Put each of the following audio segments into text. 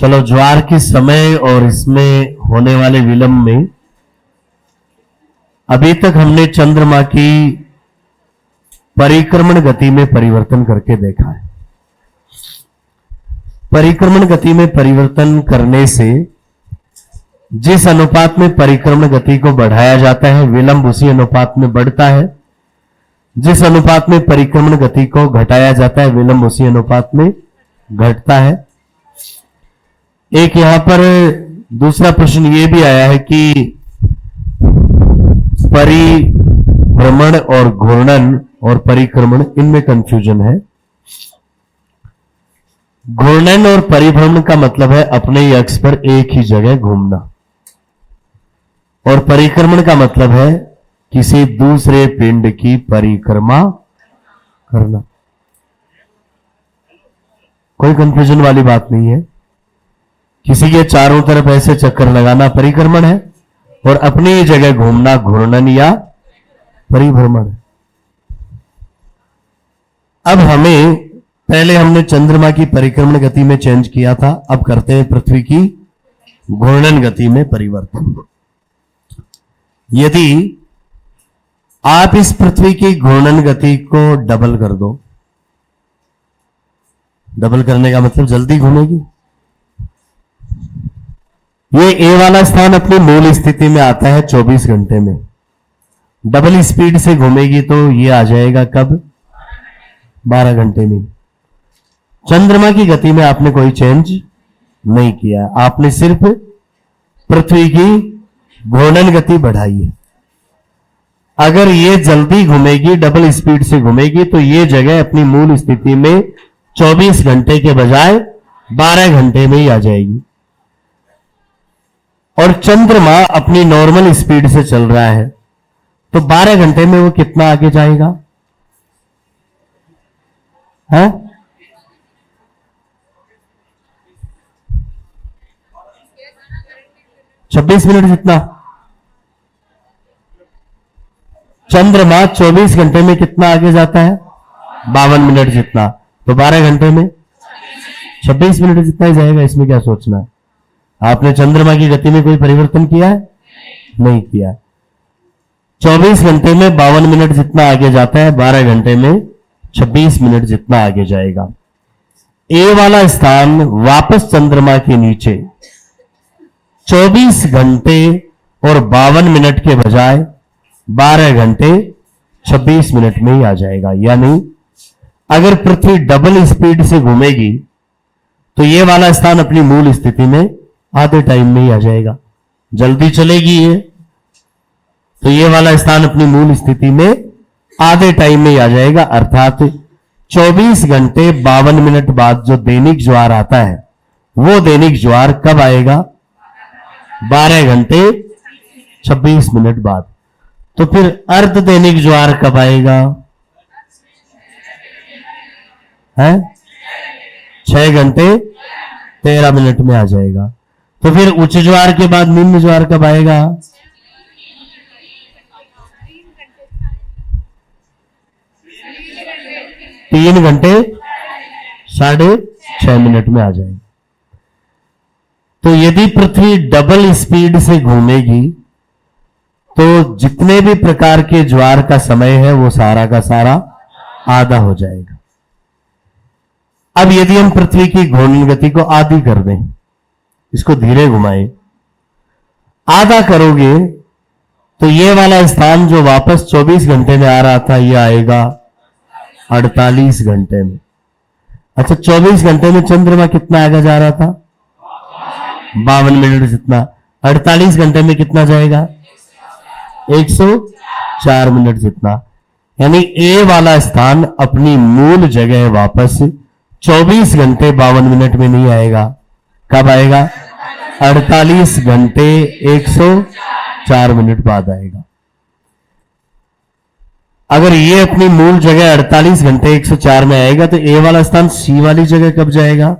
चलो, ज्वार के समय और इसमें होने वाले विलंब में अभी तक हमने चंद्रमा की परिक्रमण गति में परिवर्तन करके देखा है। परिक्रमण गति में परिवर्तन करने से जिस अनुपात में परिक्रमण गति को बढ़ाया जाता है, विलंब उसी अनुपात में बढ़ता है। जिस अनुपात में परिक्रमण गति को घटाया जाता है, विलंब उसी अनुपात में घटता है। एक यहां पर दूसरा प्रश्न ये भी आया है कि परिभ्रमण और घूर्णन और परिक्रमण, इनमें कंफ्यूजन है। घूर्णन और परिभ्रमण का मतलब है अपने ही अक्ष पर एक ही जगह घूमना, और परिक्रमण का मतलब है किसी दूसरे पिंड की परिक्रमा करना। कोई कंफ्यूजन वाली बात नहीं है। किसी के चारों तरफ ऐसे चक्कर लगाना परिक्रमण है, और अपनी ही जगह घूमना घूर्णन या परिभ्रमण है। अब पहले हमने चंद्रमा की परिक्रमण गति में चेंज किया था, अब करते हैं पृथ्वी की घूर्णन गति में परिवर्तन। यदि आप इस पृथ्वी की घूर्णन गति को डबल कर दो, डबल करने का मतलब जल्दी घूमेगी। ये ए वाला स्थान अपनी मूल स्थिति में आता है 24 घंटे में। डबल स्पीड से घूमेगी तो ये आ जाएगा कब? 12 घंटे में। चंद्रमा की गति में आपने कोई चेंज नहीं किया, आपने सिर्फ पृथ्वी की घूर्णन गति बढ़ाई है। अगर ये जल्दी घूमेगी, डबल स्पीड से घूमेगी, तो ये जगह अपनी मूल स्थिति में 24 घंटे के बजाय 12 घंटे में ही आ जाएगी। और चंद्रमा अपनी नॉर्मल स्पीड से चल रहा है, तो 12 घंटे में वो कितना आगे जाएगा? है 26 मिनट जितना। चंद्रमा 24 घंटे में कितना आगे जाता है? 52 मिनट जितना। तो 12 घंटे में 26 मिनट जितना ही जाएगा। इसमें क्या सोचना है? आपने चंद्रमा की गति में कोई परिवर्तन किया है? नहीं किया। 24 घंटे में 52 मिनट जितना आगे जाता है, 12 घंटे में 26 मिनट जितना आगे जाएगा। ए वाला स्थान वापस चंद्रमा के नीचे 24 घंटे और 52 मिनट के बजाय 12 घंटे 26 मिनट में ही आ जाएगा। यानी अगर पृथ्वी डबल स्पीड से घूमेगी तो ये वाला स्थान अपनी मूल स्थिति में आधे टाइम में ही आ जाएगा। जल्दी चलेगी ये, तो ये वाला स्थान अपनी मूल स्थिति में आधे टाइम में ही आ जाएगा। अर्थात 24 घंटे 52 मिनट बाद जो दैनिक ज्वार आता है, वो दैनिक ज्वार कब आएगा? 12 घंटे 26 मिनट बाद। तो फिर अर्ध दैनिक ज्वार कब आएगा? है 6 घंटे 13 मिनट में आ जाएगा। तो फिर उच्च ज्वार के बाद निम्न ज्वार कब आएगा? 3 घंटे 6.5 मिनट में आ जाएगा। तो यदि पृथ्वी डबल स्पीड से घूमेगी तो जितने भी प्रकार के ज्वार का समय है वो सारा का सारा आधा हो जाएगा। अब यदि हम पृथ्वी की घूर्णन गति को आधी कर दें, इसको धीरे घुमाएं, आधा करोगे तो ये वाला स्थान जो वापस 24 घंटे में आ रहा था, ये आएगा 48 घंटे में। अच्छा, 24 घंटे में चंद्रमा कितना आगे जा रहा था? 52 मिनट जितना। 48 घंटे में कितना जाएगा? 104 मिनट जितना। यानी ए वाला स्थान अपनी मूल जगह वापस 24 घंटे 52 मिनट में नहीं आएगा। कब आएगा? 48 घंटे 104 मिनट बाद आएगा। अगर ये अपनी मूल जगह 48 घंटे 104 में आएगा, तो ए वाला स्थान सी वाली जगह कब जाएगा?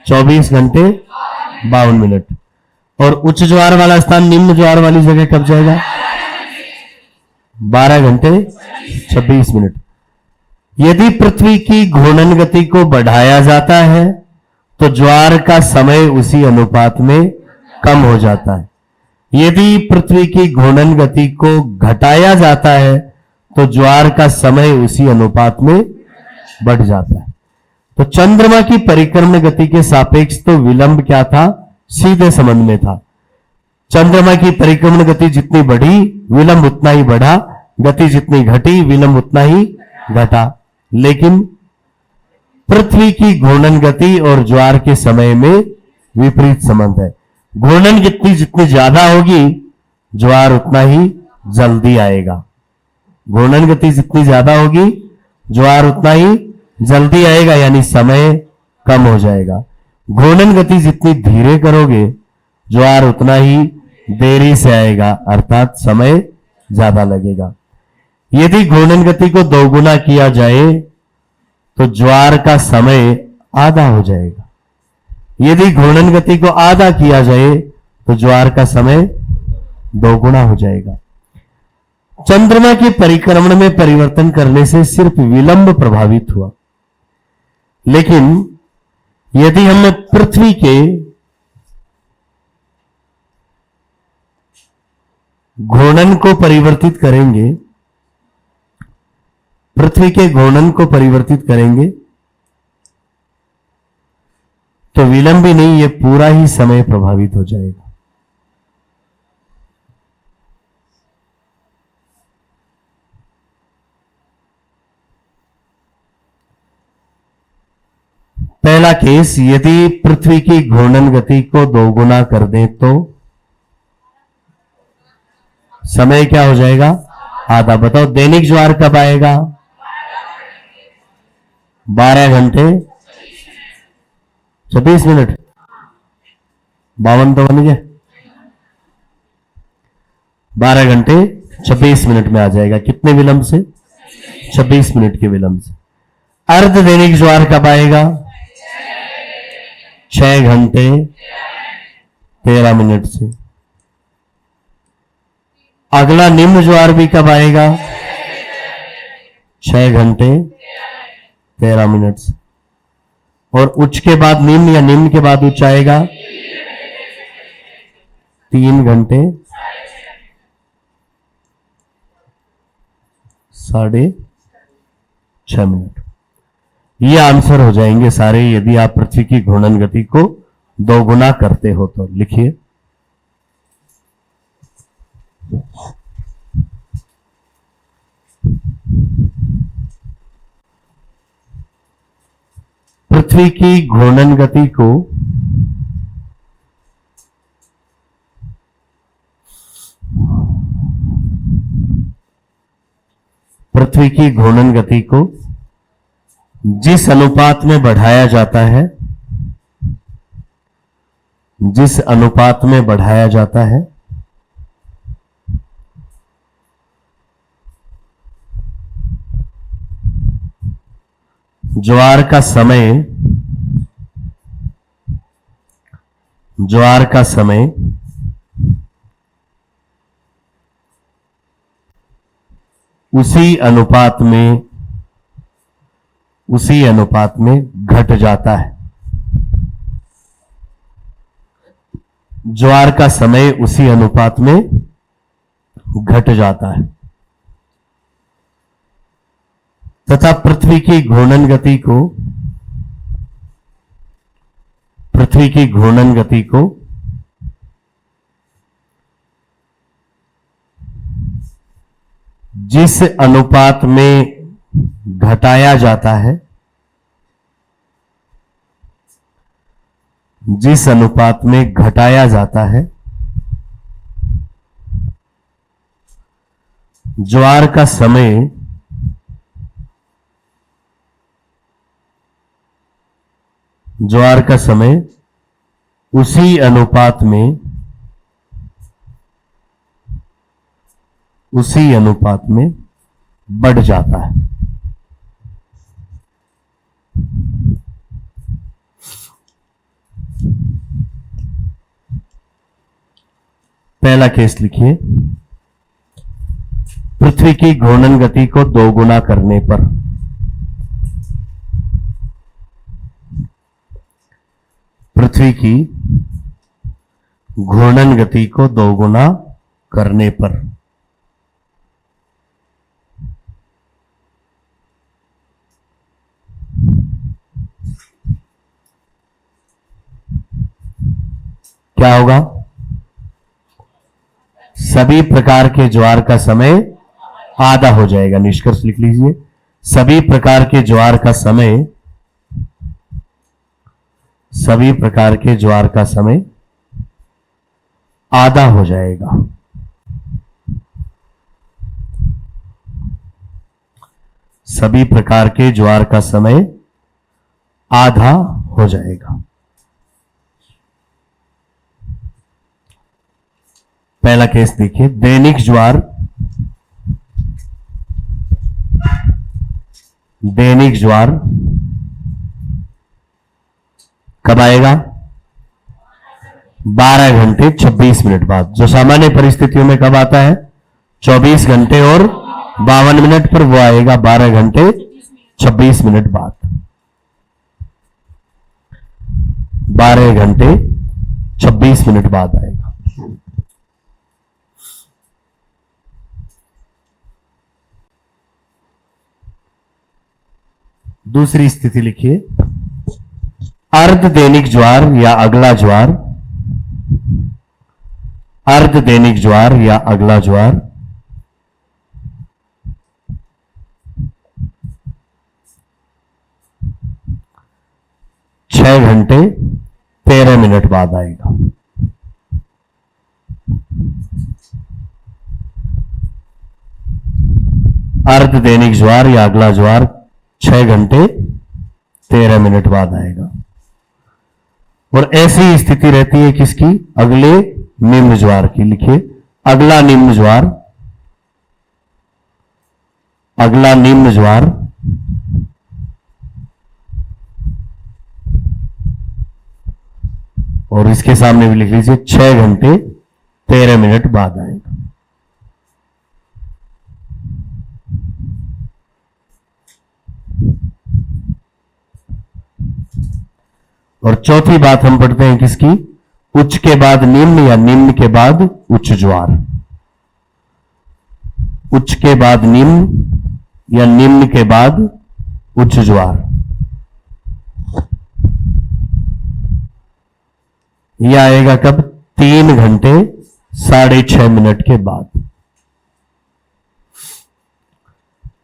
24 घंटे 52 मिनट। और उच्च ज्वार वाला स्थान निम्न ज्वार वाली जगह कब जाएगा? 12 घंटे 26 मिनट। यदि पृथ्वी की घूर्णन गति को बढ़ाया जाता है तो ज्वार का समय उसी अनुपात में कम हो जाता है। यदि पृथ्वी की घूर्णन गति को घटाया जाता है तो ज्वार का समय उसी अनुपात में बढ़ जाता है। तो चंद्रमा की परिक्रमण गति के सापेक्ष तो विलंब क्या था, सीधे संबंध में था। चंद्रमा की परिक्रमण गति जितनी बढ़ी विलंब उतना ही बढ़ा, गति जितनी घटी विलंब उतना ही घटा। लेकिन पृथ्वी की घूर्णन गति और ज्वार के समय में विपरीत संबंध है। घूर्णन गति जितनी ज्यादा होगी ज्वार उतना ही जल्दी आएगा। घूर्णन गति जितनी ज्यादा होगी ज्वार उतना ही जल्दी आएगा, यानी समय कम हो जाएगा। घूर्णन गति जितनी धीरे करोगे ज्वार उतना ही देरी से आएगा, अर्थात समय ज्यादा लगेगा। यदि घूर्णन गति को दोगुना किया जाए तो ज्वार का समय आधा हो जाएगा। यदि घूर्णन गति को आधा किया जाए तो ज्वार का समय दोगुना हो जाएगा। चंद्रमा के परिक्रमण में परिवर्तन करने से सिर्फ विलंब प्रभावित हुआ, लेकिन यदि हम पृथ्वी के घूर्णन को परिवर्तित करेंगे, पृथ्वी के घूर्णन को परिवर्तित करेंगे तो विलंब ही नहीं, ये पूरा ही समय प्रभावित हो जाएगा। पहला केस, यदि पृथ्वी की घूर्णन गति को दोगुना कर दें तो समय क्या हो जाएगा, आधा। बताओ दैनिक ज्वार कब आएगा, 12 घंटे 26 मिनट। 52 तो बन गए, 12 घंटे 26 मिनट में आ जाएगा। कितने विलंब से, 26 मिनट के विलंब से। अर्ध दैनिक ज्वार कब आएगा, 6 घंटे 13 मिनट से। अगला निम्न ज्वार भी कब आएगा, 6 घंटे 13 मिनट से। और उच्च के बाद निम्न या निम्न के बाद उच्च आएगा 3 घंटे 6.5 मिनट। ये आंसर हो जाएंगे सारे, यदि आप पृथ्वी की घूर्णन गति को दोगुना करते हो तो। लिखिए, पृथ्वी की घूर्णन गति को जिस अनुपात में बढ़ाया जाता है, ज्वार का समय उसी अनुपात में घट जाता है। ज्वार का समय उसी अनुपात में घट जाता है तथा पृथ्वी की घूर्णन गति को जिस अनुपात में घटाया जाता है, ज्वार का समय उसी अनुपात में बढ़ जाता है। पहला केस लिखिए, पृथ्वी की घूर्णन गति को दोगुना करने पर पृथ्वी की घूर्णन गति को दोगुना करने पर क्या होगा? सभी प्रकार के ज्वार का समय आधा हो जाएगा। निष्कर्ष लिख लीजिए, सभी प्रकार के ज्वार का समय, सभी प्रकार के ज्वार का समय आधा हो जाएगा। सभी प्रकार के ज्वार का समय आधा हो जाएगा। पहला केस देखिए, दैनिक ज्वार, दैनिक ज्वार कब आएगा? 12 घंटे 26 मिनट बाद। जो सामान्य परिस्थितियों में कब आता है? 24 घंटे और 52 मिनट पर, वो आएगा 12 घंटे 26 मिनट बाद। 12 घंटे 26 मिनट बाद आएगा। दूसरी स्थिति लिखिए, अर्ध दैनिक ज्वार या अगला ज्वार, अर्ध दैनिक ज्वार या अगला ज्वार 6 घंटे 13 मिनट बाद आएगा। अर्ध दैनिक ज्वार या अगला ज्वार 6 घंटे 13 मिनट बाद आएगा। और ऐसी स्थिति रहती है किसकी? अगले निम्न ज्वार की। लिखिए, अगला निम्न ज्वार, अगला निम्न ज्वार और इसके सामने भी लिख लीजिए 6 घंटे 13 मिनट बाद आएगा। और चौथी बात हम पढ़ते हैं किसकी? उच्च के बाद निम्न या निम्न के बाद उच्च ज्वार। उच्च के बाद निम्न या निम्न के बाद उच्च ज्वार। यह आएगा कब? 3 घंटे 6.5 मिनट के बाद।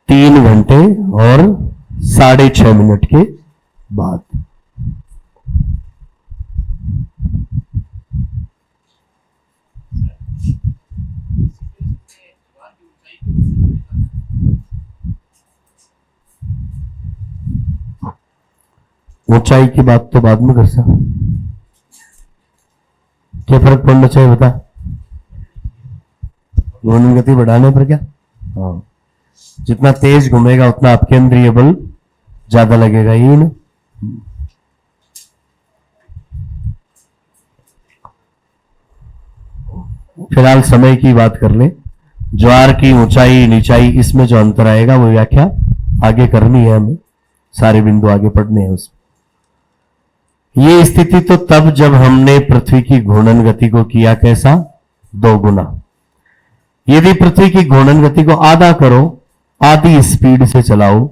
3 घंटे और 6.5 मिनट के बाद। ऊंचाई की बात तो बाद में कर सकते। क्या फर्क पड़ना चाहिए बता? घूर्णन गति बढ़ाने पर क्या? हाँ, जितना तेज घूमेगा उतना आपके केंद्रीय बल ज्यादा लगेगा, ये ना। फिलहाल समय की बात कर ले। ज्वार की ऊंचाई नीचाई, इसमें जो अंतर आएगा वो व्याख्या आगे करनी है हमें, सारे बिंदु आगे पढ़ने हैं उसमें। ये स्थिति तो तब जब हमने पृथ्वी की घूर्णन गति को किया कैसा? 2 गुना। यदि पृथ्वी की घूर्णन गति को आधा करो, आधी स्पीड से चलाओ,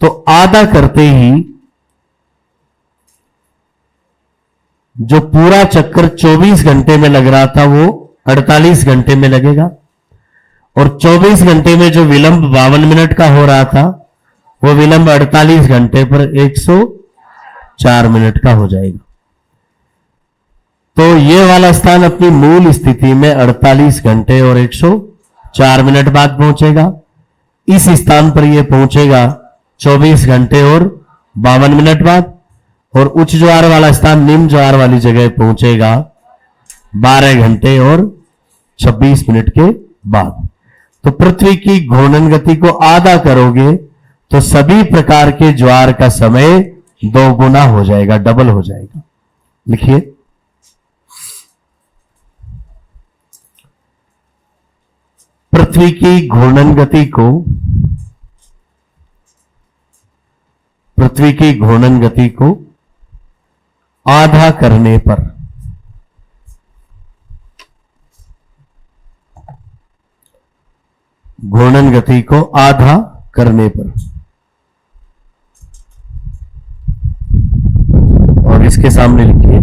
तो आधा करते ही जो पूरा चक्कर 24 घंटे में लग रहा था वो 48 घंटे में लगेगा। और 24 घंटे में जो विलंब 52 मिनट का हो रहा था, वो विलंब 48 घंटे पर 104 मिनट का हो जाएगा। तो ये वाला स्थान अपनी मूल स्थिति में 48 घंटे और 104 मिनट बाद पहुंचेगा। इस स्थान पर यह पहुंचेगा 24 घंटे और 52 मिनट बाद। और उच्च ज्वार वाला स्थान निम्न ज्वार वाली जगह पहुंचेगा 12 घंटे और 26 मिनट के बाद। तो पृथ्वी की घूर्णन गति को आधा करोगे तो सभी प्रकार के ज्वार का समय 2 गुना हो जाएगा, डबल हो जाएगा। लिखिए, पृथ्वी की घूर्णन गति को, पृथ्वी की घूर्णन गति को आधा करने पर, घूर्णन गति को आधा करने पर, और इसके सामने लिखिए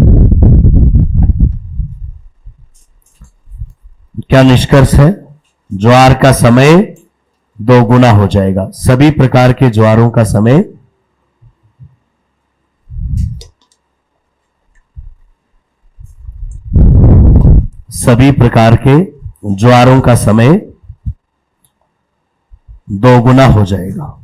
क्या निष्कर्ष है। ज्वार का समय 2 गुना हो जाएगा। सभी प्रकार के ज्वारों का समय ज्वारों का समय 2 गुना हो जाएगा।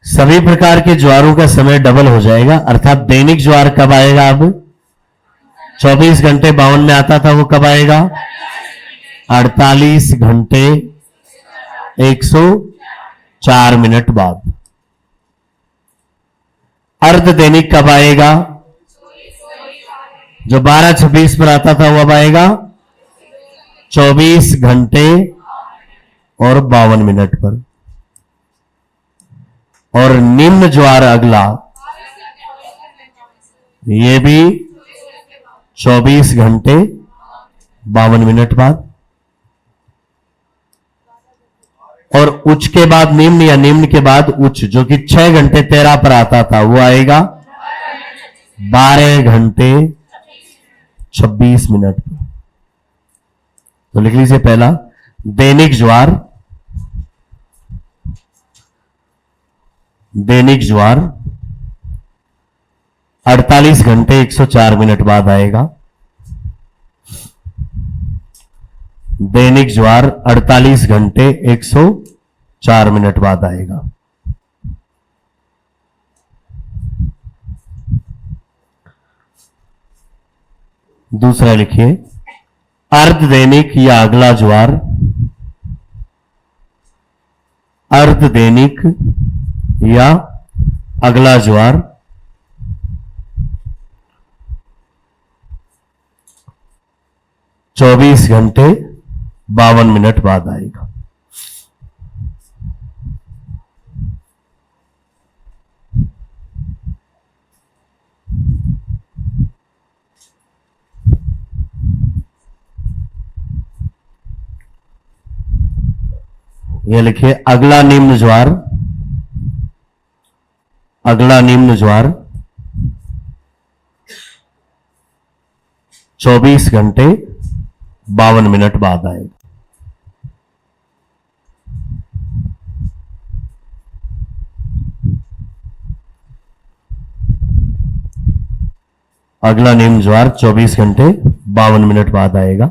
सभी प्रकार के ज्वारों का समय डबल हो जाएगा, अर्थात दैनिक ज्वार कब आएगा। अब 24 घंटे 52 में आता था, वो कब आएगा 48 घंटे 104 मिनट बाद। अर्ध दैनिक कब आएगा, जो 12:26 पर आता था वो अब आएगा 24 घंटे और 52 मिनट पर। और निम्न ज्वार अगला, ये भी 24 घंटे 52 मिनट बाद। और उच्च के बाद निम्न या निम्न के बाद उच्च, जो कि 6 घंटे 13 पर आता था, वो आएगा 12 घंटे 26 मिनट पर। तो लिख लीजिए पहला दैनिक ज्वार, 48 घंटे 104 मिनट बाद आएगा। दैनिक ज्वार 48 घंटे 104 मिनट बाद आएगा। दूसरा लिखिए अर्ध दैनिक या अगला ज्वार, अर्ध दैनिक या अगला ज्वार 24 घंटे 52 मिनट बाद आएगा। यह लिखिए अगला निम्न ज्वार, अगला निम्न ज्वार 24 घंटे 52 मिनट बाद आएगा। अगला निम्न ज्वार 24 घंटे 52 मिनट बाद आएगा।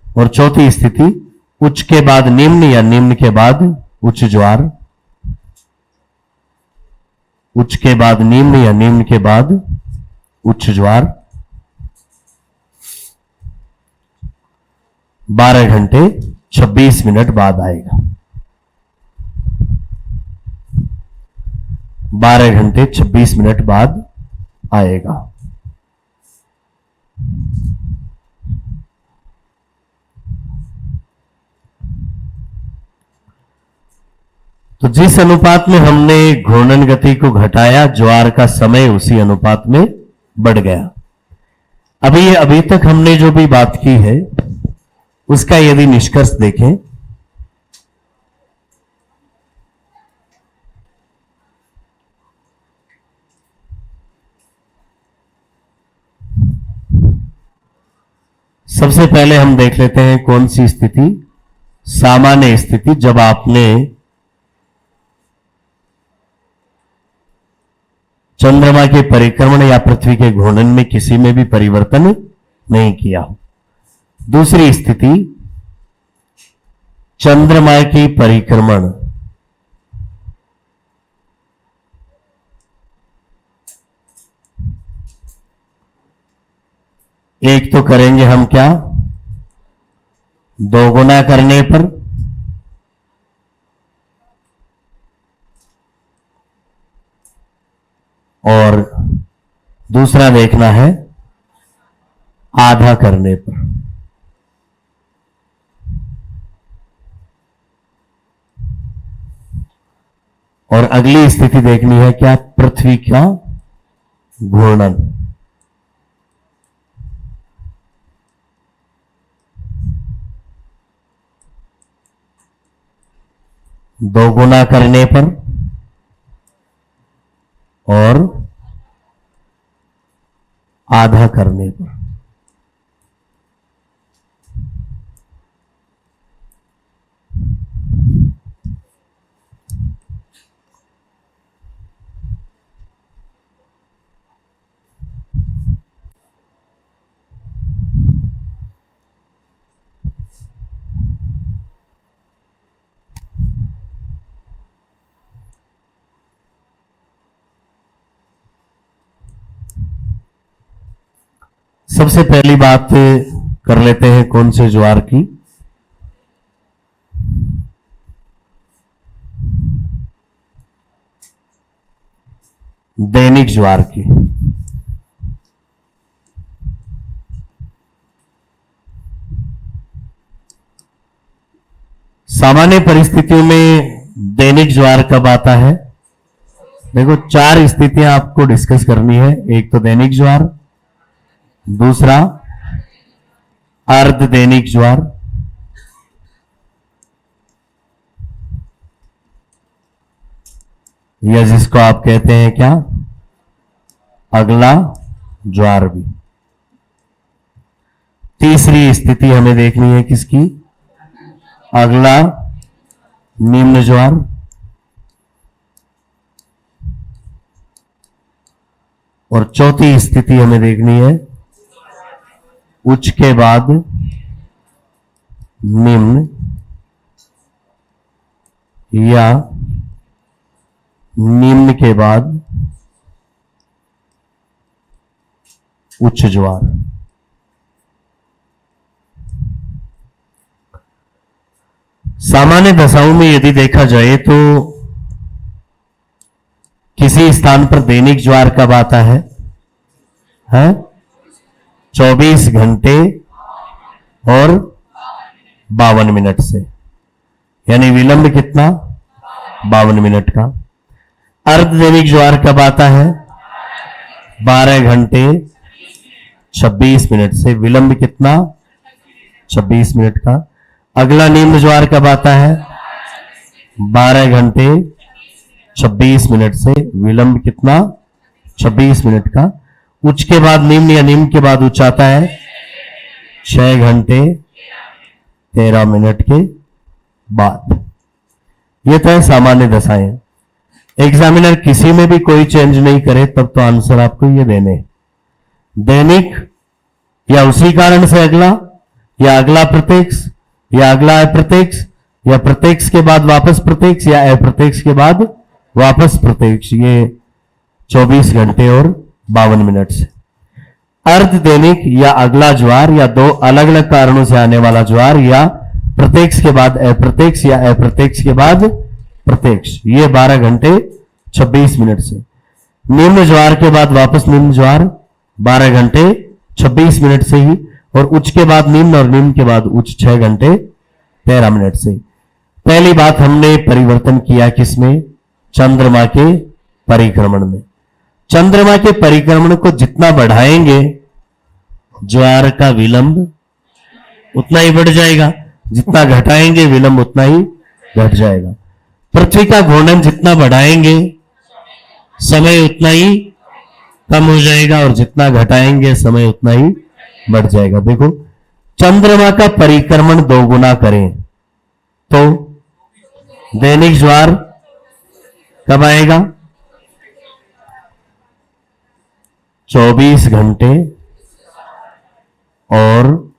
और चौथी स्थिति उच्च के बाद निम्न या निम्न के बाद उच्च ज्वार, उच्च के बाद निम्न या निम्न के बाद उच्च ज्वार 12 घंटे 26 मिनट बाद आएगा। 12 घंटे 26 मिनट बाद आएगा। तो जिस अनुपात में हमने घूर्णन गति को घटाया, ज्वार का समय उसी अनुपात में बढ़ गया। अभी तक हमने जो भी बात की है उसका यदि निष्कर्ष देखें, सबसे पहले हम देख लेते हैं कौन सी स्थिति, सामान्य स्थिति, जब आपने चंद्रमा के परिक्रमण या पृथ्वी के घूर्णन में किसी में भी परिवर्तन नहीं किया। दूसरी स्थिति चंद्रमा की परिक्रमण एक तो करेंगे हम क्या, दोगुना करने पर, और दूसरा देखना है आधा करने पर। और अगली स्थिति देखनी है क्या, पृथ्वी का घूर्णन। दोगुना करने पर और आधा करने पर। सबसे पहली बात कर लेते हैं कौन से ज्वार की, दैनिक ज्वार की। सामान्य परिस्थितियों में दैनिक ज्वार कब आता है? देखो, चार स्थितियां आपको डिस्कस करनी है। एक तो दैनिक ज्वार, दूसरा अर्ध दैनिक ज्वार, या जिसको आप कहते हैं क्या, अगला ज्वार भी। तीसरी स्थिति हमें देखनी है किसकी, अगला निम्न ज्वार। और चौथी स्थिति हमें देखनी है उच्च के बाद निम्न, या निम्न के बाद उच्च ज्वार। सामान्य दशाओं में यदि देखा जाए तो किसी स्थान पर दैनिक ज्वार कब आता है? 24 घंटे और 52 मिनट से, यानी विलंब कितना, 52 मिनट का। अर्ध दैनिक ज्वार कब आता है? 12 घंटे 26 मिनट से, विलंब कितना, 26 मिनट का। अगला निम्न ज्वार कब आता है? 12 घंटे 26 मिनट से, विलंब कितना, 26 मिनट का। उच्च के बाद निम्न या निम्न के बाद उच्च आता है 6 घंटे 13 मिनट के बाद। यह तो है सामान्य दशाएं। एग्जामिनर किसी में भी कोई चेंज नहीं करे तब तो आंसर आपको ये देने, दैनिक या उसी कारण से अगला, या अगला प्रत्यक्ष, या अगला अप्रत्यक्ष, या प्रत्यक्ष के बाद वापस प्रत्यक्ष, या अप्रत्यक्ष के बाद वापस प्रत्यक्ष। ये 24 घंटे और 52 मिनट से। अर्ध दैनिक या अगला ज्वार, या दो अलग अलग कारणों से आने वाला ज्वार, या प्रत्यक्ष के बाद अप्रत्यक्ष, या अप्रत्यक्ष के बाद प्रत्यक्ष, ये 12 घंटे 26 मिनट से। निम्न ज्वार के बाद वापस निम्न ज्वार 12 घंटे 26 मिनट से ही, और उच्च के बाद निम्न, और निम्न के बाद उच्च 6 घंटे 13 मिनट से। पहली बात हमने परिवर्तन किया किसमें? चंद्रमा के परिक्रमण में। चंद्रमा के परिक्रमण को जितना बढ़ाएंगे ज्वार का विलंब उतना ही बढ़ जाएगा, जितना घटाएंगे विलंब उतना ही घट जाएगा। पृथ्वी का घूर्णन जितना बढ़ाएंगे समय उतना ही कम हो जाएगा, और जितना घटाएंगे समय उतना ही बढ़ जाएगा। देखो, चंद्रमा का परिक्रमण 2 गुना करें तो दैनिक ज्वार कब आएगा? 24 घंटे और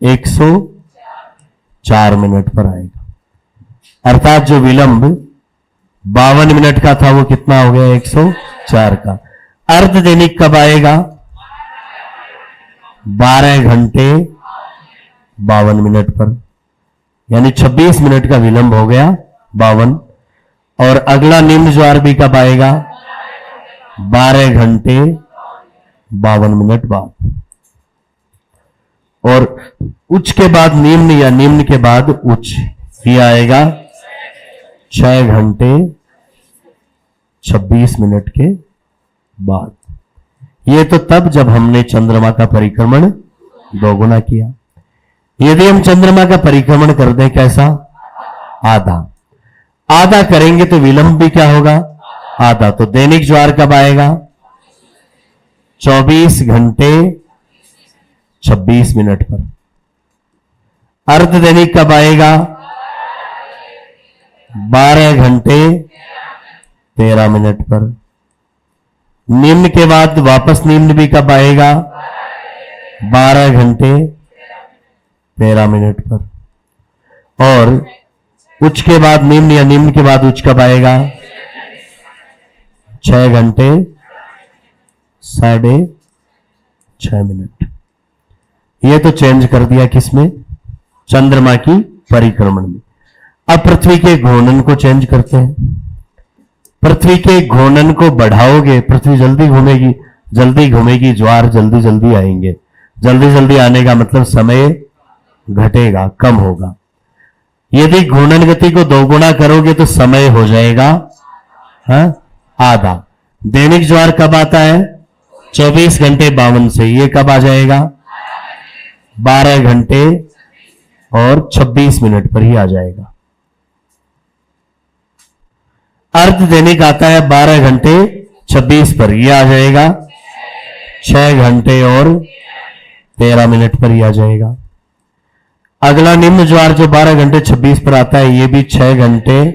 104 मिनट पर आएगा। अर्थात जो विलंब 52 मिनट का था वो कितना हो गया? 104 का। अर्ध दैनिक कब आएगा? 12 घंटे 52 मिनट पर, यानी 26 मिनट का विलंब हो गया 52। और अगला निम्न ज्वार भी कब आएगा? 12 घंटे 52 मिनट बाद। और उच्च के बाद निम्न या निम्न के बाद उच्च ही आएगा 6 घंटे 26 मिनट के बाद। ये तो तब जब हमने चंद्रमा का परिक्रमण 2 गुना किया। यदि हम चंद्रमा का परिक्रमण कर दें कैसा? आधा। आधा करेंगे तो विलंब भी क्या होगा? आधा। तो दैनिक ज्वार कब आएगा? 24 घंटे 26 मिनट पर। अर्ध दैनिक कब आएगा? 12 घंटे 13 मिनट पर। निम्न के बाद वापस निम्न भी कब आएगा? 12 घंटे 13 मिनट पर। और उच्च के बाद निम्न या निम्न के बाद उच्च कब आएगा? 6 घंटे 6:30 मिनट। ये तो चेंज कर दिया किसमें? चंद्रमा की परिक्रमण में। अब पृथ्वी के घूर्णन को चेंज करते हैं। पृथ्वी के घूर्णन को बढ़ाओगे, पृथ्वी जल्दी घूमेगी, जल्दी घूमेगी, ज्वार जल्दी जल्दी आएंगे। जल्दी जल्दी आने का मतलब समय घटेगा, कम होगा। यदि घूर्णन गति को 2 गुना करोगे तो समय हो जाएगा आधा। दैनिक ज्वार कब आता है? 24 घंटे 52 से। ये कब आ जाएगा? 12 घंटे और 26 मिनट पर ही आ जाएगा। अर्ध दैनिक आता है 12 घंटे 26 पर, यह आ जाएगा 6 घंटे और 13 मिनट पर ही आ जाएगा। अगला निम्न ज्वार जो 12 घंटे 26 पर आता है, यह भी 6 घंटे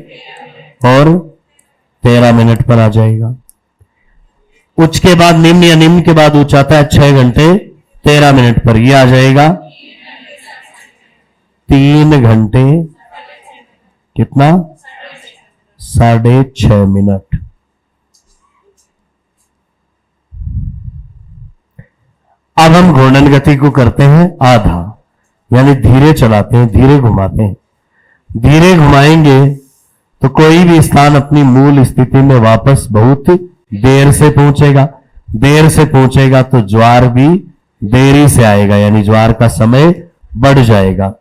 और 13 मिनट पर आ जाएगा। उच्च के बाद निम्न या निम्न के बाद उच्च आता है 6 घंटे 13 मिनट पर, यह आ जाएगा 3 घंटे कितना? 6.5 मिनट। अब हम घूर्णन गति को करते हैं आधा, यानी धीरे चलाते हैं, धीरे घुमाते हैं। धीरे घुमाएंगे तो कोई भी स्थान अपनी मूल स्थिति में वापस बहुत देर से पहुंचेगा। देर से पहुंचेगा तो ज्वार भी देरी से आएगा, यानी ज्वार का समय बढ़ जाएगा।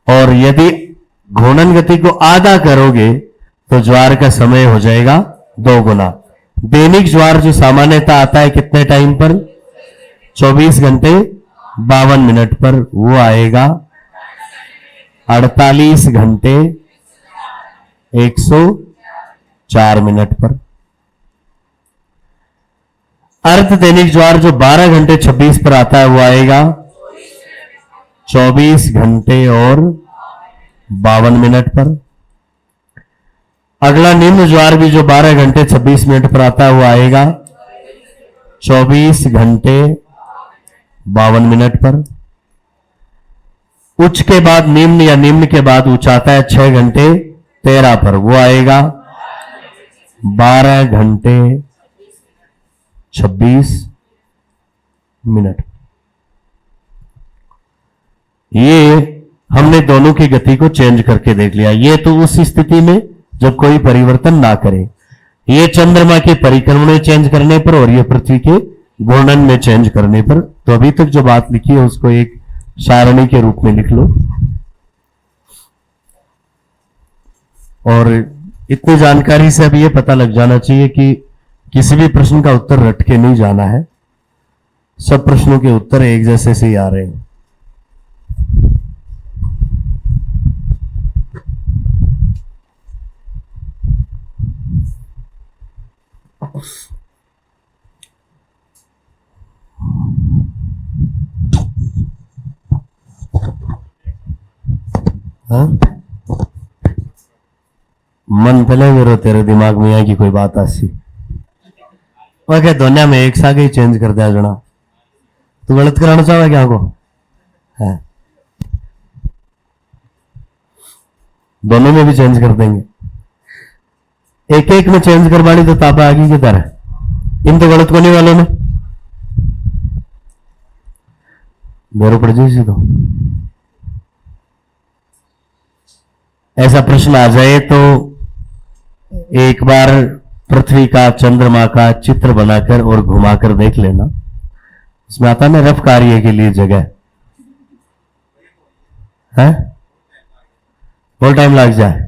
और यदि घूर्णन गति को आधा करोगे तो ज्वार का समय हो जाएगा 2 गुना। दैनिक ज्वार जो सामान्यतः आता है कितने टाइम पर? 24 घंटे 52 मिनट पर, वो आएगा 48 घंटे 104 मिनट पर। अर्ध दैनिक ज्वार जो 12 घंटे 26 पर आता है, वो आएगा 24 घंटे और 52 मिनट पर। अगला निम्न ज्वार भी जो 12 घंटे 26 मिनट पर आता है, वो आएगा 24 घंटे 52 मिनट पर। उच्च के बाद निम्न या निम्न के बाद उच्च आता है 6 घंटे 13 पर, वो आएगा 12 घंटे 26 मिनट। ये हमने दोनों की गति को चेंज करके देख लिया। ये तो उस स्थिति में जब कोई परिवर्तन ना करे। ये चंद्रमा के परिक्रमण में चेंज करने पर और ये पृथ्वी के घूर्णन में चेंज करने पर। तो अभी तक जो बात लिखी है उसको एक सारणी के रूप में लिख लो। और इतनी जानकारी से अब ये पता लग जाना चाहिए कि किसी भी प्रश्न का उत्तर रट के नहीं जाना है। सब प्रश्नों के उत्तर एक जैसे से ही आ रहे हैं। हाँ? मन पहले मेरे तेरे दिमाग में है कि कोई बात आसी वह दुनिया में एक साथ ही चेंज कर दिया जना। तू गलत कराना चाहे क्या को है? दोनों में भी चेंज कर देंगे। एक एक में चेंज करवानी तो तापा आगे किधर है? इन तो गलत कोने वालों में बेरो पड़ जाए तो ऐसा प्रश्न आ जाए तो एक बार पृथ्वी का चंद्रमा का चित्र बनाकर और घुमाकर देख लेना। इसमें आता ना रफ कार्य के लिए जगह है, बहुत टाइम लग जाए।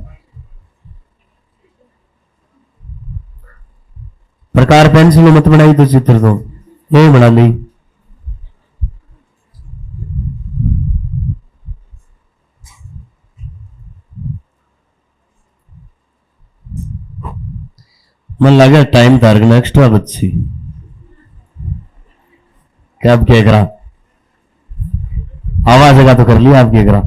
प्रकार पेंसिल मत बनाई तो चित्र तो यही बना ली। मन लगे टाइम तारगना एक्स्ट्रा बच्ची क्या आप क्या करा आवाज जगह तो कर लिया आप क्या करा।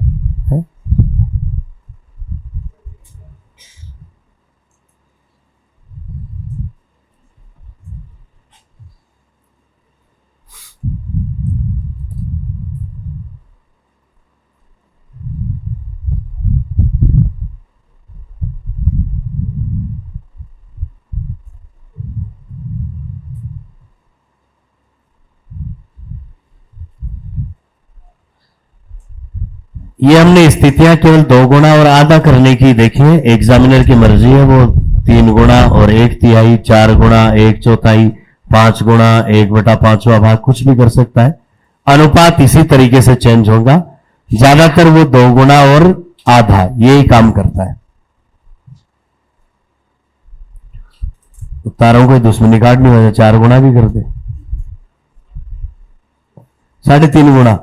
ये हमने स्थितियां केवल 2 गुना और आधा करने की देखी है। एग्जामिनर की मर्जी है, वो 3 गुना और 1/3, 4 गुना 1/4, 5 गुना 1/5वां भाग कुछ भी कर सकता है। अनुपात इसी तरीके से चेंज होगा। ज्यादातर वो 2 गुना और आधा यही काम करता है। तारों को दुश्मनी काटनी हो जाए 4 गुना भी कर दे, 3.5 गुना।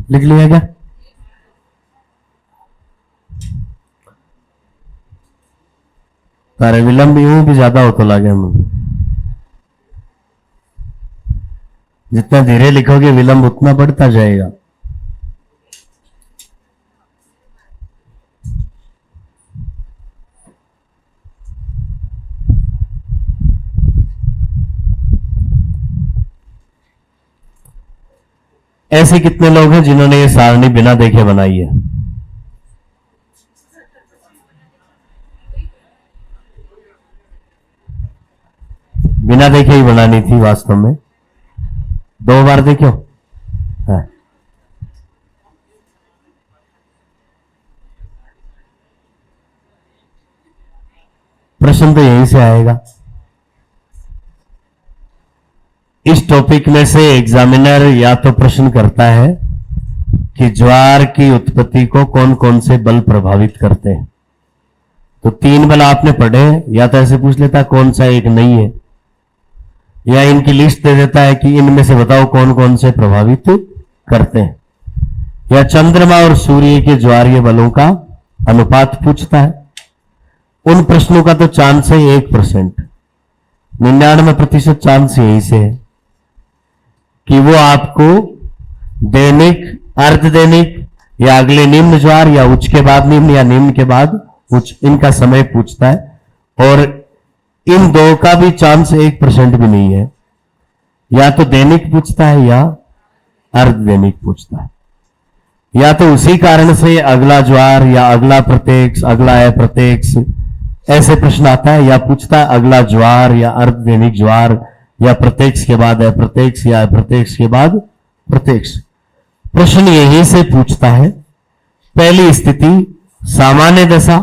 लिख लिया क्या? तारे विलंब यूं भी ज्यादा हो तो लगे मुझे। जितना धीरे लिखोगे विलंब उतना बढ़ता जाएगा। ऐसे कितने लोग हैं जिन्होंने ये सारणी बिना देखे बनाई है? बिना देखे ही बनानी थी वास्तव में। 2 बार देखो। हाँ। प्रश्न तो यहीं से आएगा। इस टॉपिक में से एग्जामिनर या तो प्रश्न करता है कि ज्वार की उत्पत्ति को कौन कौन से बल प्रभावित करते हैं। तो 3 बल आपने पढ़े, या तो ऐसे पूछ लेता कौन सा एक नहीं है, या इनकी लिस्ट दे देता है कि इनमें से बताओ कौन कौन से प्रभावित करते हैं, या चंद्रमा और सूर्य के ज्वारीय बलों का अनुपात पूछता है। उन प्रश्नों का तो चांस है 1%, 99% चांस यहीं से है कि वो आपको दैनिक, अर्धदैनिक, या अगले निम्न ज्वार, या उच्च के बाद निम्न, या निम्न के बाद उच्च, इनका समय पूछता है। और इन 2 का भी चांस 1% भी नहीं है। या तो दैनिक पूछता है या अर्धदैनिक पूछता है। या तो उसी कारण से अगला ज्वार, या अगला प्रत्यक्ष, अगला अप्रत्यक्ष, ऐसे प्रश्न आता है, या पूछता है अगला ज्वार या अर्धदैनिक ज्वार, या प्रत्यक्ष के बाद अप्रत्यक्ष, या अप्रत्यक्ष के बाद प्रत्यक्ष। प्रश्न यहीं से पूछता है। पहली स्थिति सामान्य दशा,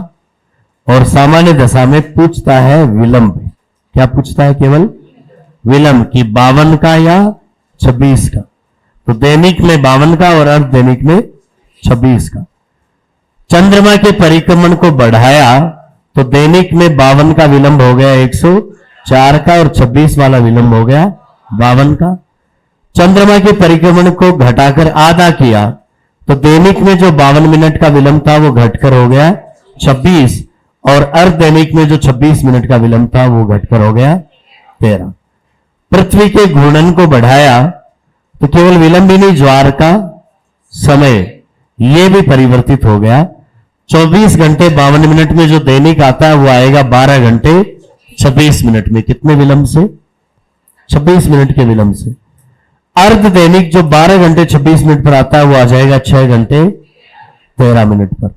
और सामान्य दशा में पूछता है विलंब। क्या पूछता है? केवल विलंब की 52 का या 26 का। तो दैनिक में 52 का और अर्धदैनिक में 26 का। चंद्रमा के परिक्रमण को बढ़ाया तो दैनिक में 52 का विलंब हो गया 104 का, और 26 वाला विलंब हो गया 52 का। चंद्रमा के परिक्रमण को घटाकर आधा किया तो दैनिक में जो 52 मिनट का विलंब था वो घटकर हो गया 26, और अर्धदैनिक में जो 26 मिनट का विलंब था वो घटकर हो गया 13। पृथ्वी के घूर्णन को बढ़ाया तो केवल विलंब ही नहीं, ज्वार का समय ये भी परिवर्तित हो गया। 24 घंटे 52 मिनट में जो दैनिक आता है वो आएगा 12 घंटे 26 मिनट में। कितने विलंब से? 26 मिनट के विलंब से। अर्ध दैनिक जो 12 घंटे 26 मिनट पर आता है वो आ जाएगा 6 घंटे 13 मिनट पर।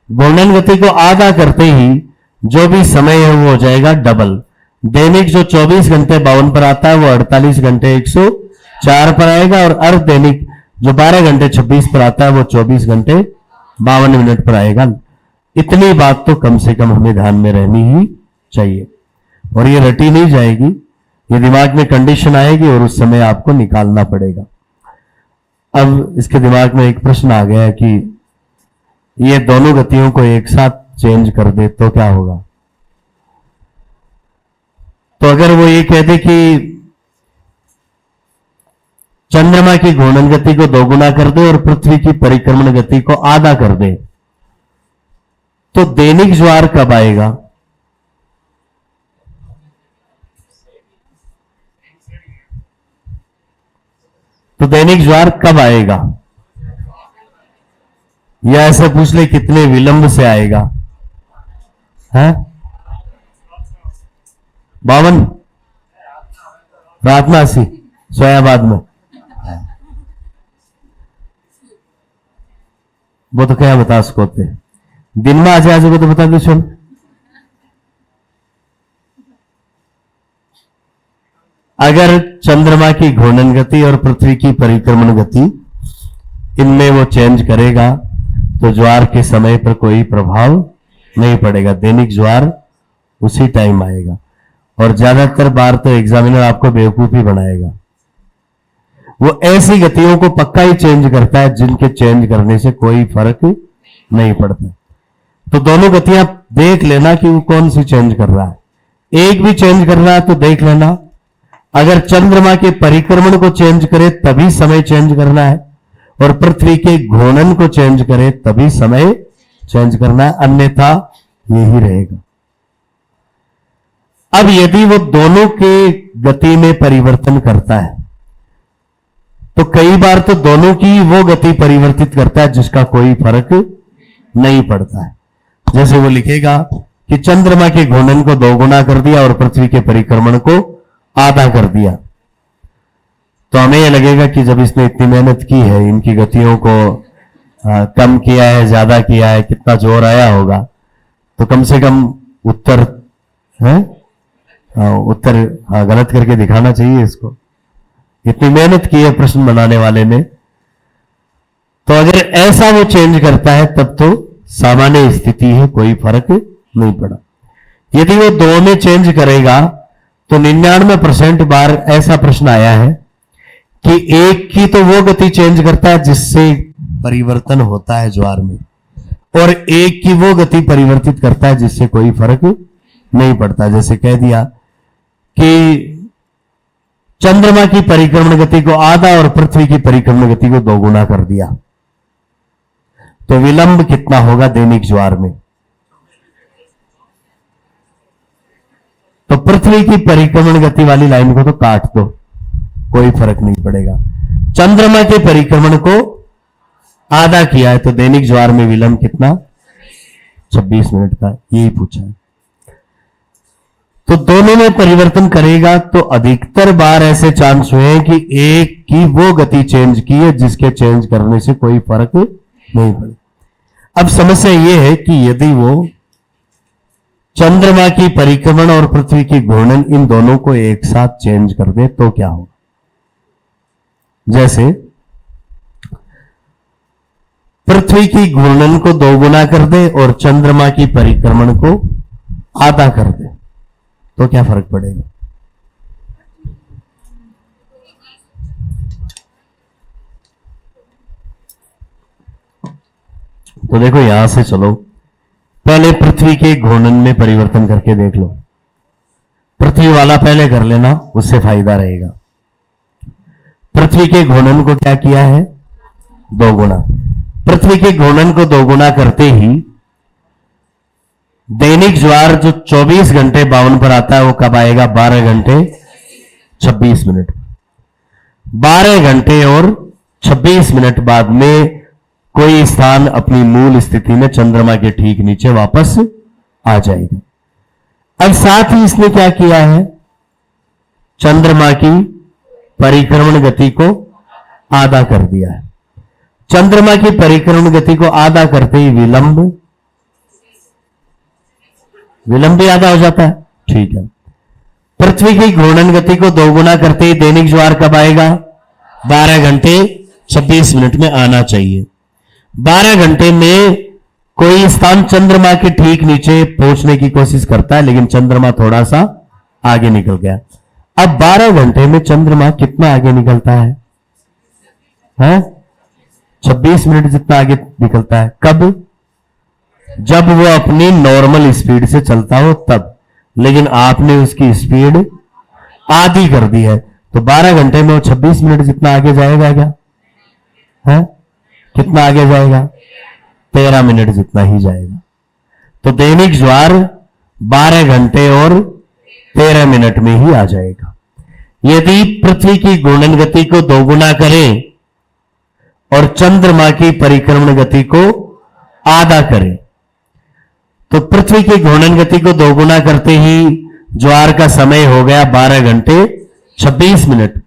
घूर्णन गति को आधा करते ही जो भी समय है वो हो जाएगा डबल। दैनिक जो 24 घंटे 52 पर आता है वो 48 घंटे 104 पर आएगा, और अर्ध दैनिक जो 12 घंटे 26 पर आता है वो 24 घंटे 52 मिनट पर आएगा। इतनी बात तो कम से कम हमें ध्यान में रहनी ही चाहिए, और ये रटी नहीं जाएगी, ये दिमाग में कंडीशन आएगी और उस समय आपको निकालना पड़ेगा। अब इसके दिमाग में एक प्रश्न आ गया कि ये दोनों गतियों को एक साथ चेंज कर दे तो क्या होगा? तो अगर वो ये कह दे कि चंद्रमा की घूर्णन गति को 2 गुना कर दे और पृथ्वी की परिक्रमण गति को आधा कर दे, तो दैनिक ज्वार कब आएगा? तो दैनिक ज्वार कब आएगा? या ऐसे पूछ ले कितने विलंब से आएगा? है 52 रात में 80 सोया बाद में। वो तो क्या बता सकोते, दिन में आज आज को तो बता दो। सुन, अगर चंद्रमा की घूर्णन गति और पृथ्वी की परिक्रमण गति इनमें वो चेंज करेगा तो ज्वार के समय पर कोई प्रभाव नहीं पड़ेगा, दैनिक ज्वार उसी टाइम आएगा। और ज्यादातर बार तो एग्जामिनर आपको बेवकूफ ही बनाएगा। वो ऐसी गतियों को पक्का ही चेंज करता है जिनके चेंज करने से कोई फर्क नहीं पड़ता। तो दोनों गतियां देख लेना कि वो कौन सी चेंज कर रहा है। एक भी चेंज कर रहा है तो देख लेना, अगर चंद्रमा के परिक्रमण को चेंज करे तभी समय चेंज करना है, और पृथ्वी के घूर्णन को चेंज करे तभी समय चेंज करना है, अन्यथा यही रहेगा। अब यदि वो दोनों के गति में परिवर्तन करता है तो कई बार तो दोनों की वो गति परिवर्तित करता है जिसका कोई फर्क नहीं पड़ता है। जैसे वो लिखेगा कि चंद्रमा के घूर्णन को 2 गुना कर दिया और पृथ्वी के परिक्रमण को आधा कर दिया, तो हमें यह लगेगा कि जब इसने इतनी मेहनत की है, इनकी गतियों को कम किया है, ज्यादा किया है, कितना जोर आया होगा, तो कम से कम उत्तर है उत्तर गलत करके दिखाना चाहिए इसको। इतनी मेहनत की है प्रश्न बनाने वाले ने, तो अगर ऐसा वो चेंज करता है तब तो सामान्य स्थिति है, कोई फर्क नहीं पड़ा। यदि वो 2 में चेंज करेगा तो 99% बार ऐसा प्रश्न आया है कि एक की तो वो गति चेंज करता है जिससे परिवर्तन होता है ज्वार में, और एक की वो गति परिवर्तित करता है जिससे कोई फर्क नहीं पड़ता। जैसे कह दिया कि चंद्रमा की परिक्रमण गति को आधा और पृथ्वी की परिक्रमण गति को 2 गुना कर दिया, तो विलंब कितना होगा दैनिक ज्वार में? तो पृथ्वी की परिक्रमण गति वाली लाइन को तो काट दो, कोई फर्क नहीं पड़ेगा। चंद्रमा के परिक्रमण को आधा किया है तो दैनिक ज्वार में विलंब कितना? 26 मिनट का, यही पूछा है। तो दोनों में परिवर्तन करेगा तो अधिकतर बार ऐसे चांस हुए हैं कि एक की वो गति चेंज की है जिसके चेंज करने से कोई फर्क नहीं पड़े। अब समस्या यह है कि यदि वो चंद्रमा की परिक्रमण और पृथ्वी की घूर्णन इन दोनों को एक साथ चेंज कर दे तो क्या होगा? जैसे पृथ्वी की घूर्णन को 2 गुना कर दे और चंद्रमा की परिक्रमण को आधा कर दे, तो क्या फर्क पड़ेगा? तो देखो यहां से चलो, पहले पृथ्वी के घूर्णन में परिवर्तन करके देख लो। पृथ्वी वाला पहले कर लेना, उससे फायदा रहेगा। पृथ्वी के घूर्णन को क्या किया है? 2 गुना। पृथ्वी के घूर्णन को 2 गुना करते ही दैनिक ज्वार जो 24 घंटे 52 पर आता है वो कब आएगा? 12 घंटे 26 मिनट। 12 घंटे और 26 मिनट बाद में कोई स्थान अपनी मूल स्थिति में चंद्रमा के ठीक नीचे वापस आ जाएगा। अब साथ ही इसने क्या किया है? चंद्रमा की परिक्रमण गति को आधा कर दिया है। चंद्रमा की परिक्रमण गति को आधा करते ही विलंब भी आधा हो जाता है। ठीक है। पृथ्वी की घूर्णन गति को 2 गुना करते ही दैनिक ज्वार कब आएगा? 12 घंटे 26 मिनट में आना चाहिए। 12 घंटे में कोई स्थान चंद्रमा के ठीक नीचे पहुंचने की कोशिश करता है, लेकिन चंद्रमा थोड़ा सा आगे निकल गया। अब 12 घंटे में चंद्रमा कितना आगे निकलता है? 26 मिनट जितना आगे निकलता है। कब? जब वो अपनी नॉर्मल स्पीड से चलता हो तब, लेकिन आपने उसकी स्पीड आधी कर दी है, तो 12 घंटे में वो 26 मिनट जितना आगे जाएगा क्या? कितना आगे जाएगा? 13 मिनट जितना ही जाएगा। तो दैनिक ज्वार 12 घंटे और 13 मिनट में ही आ जाएगा। यदि पृथ्वी की घूर्णन गति को 2 गुना करें और चंद्रमा की परिक्रमण गति को आधा करें, तो पृथ्वी की घूर्णन गति को 2 गुना करते ही ज्वार का समय हो गया 12 घंटे 26 मिनट,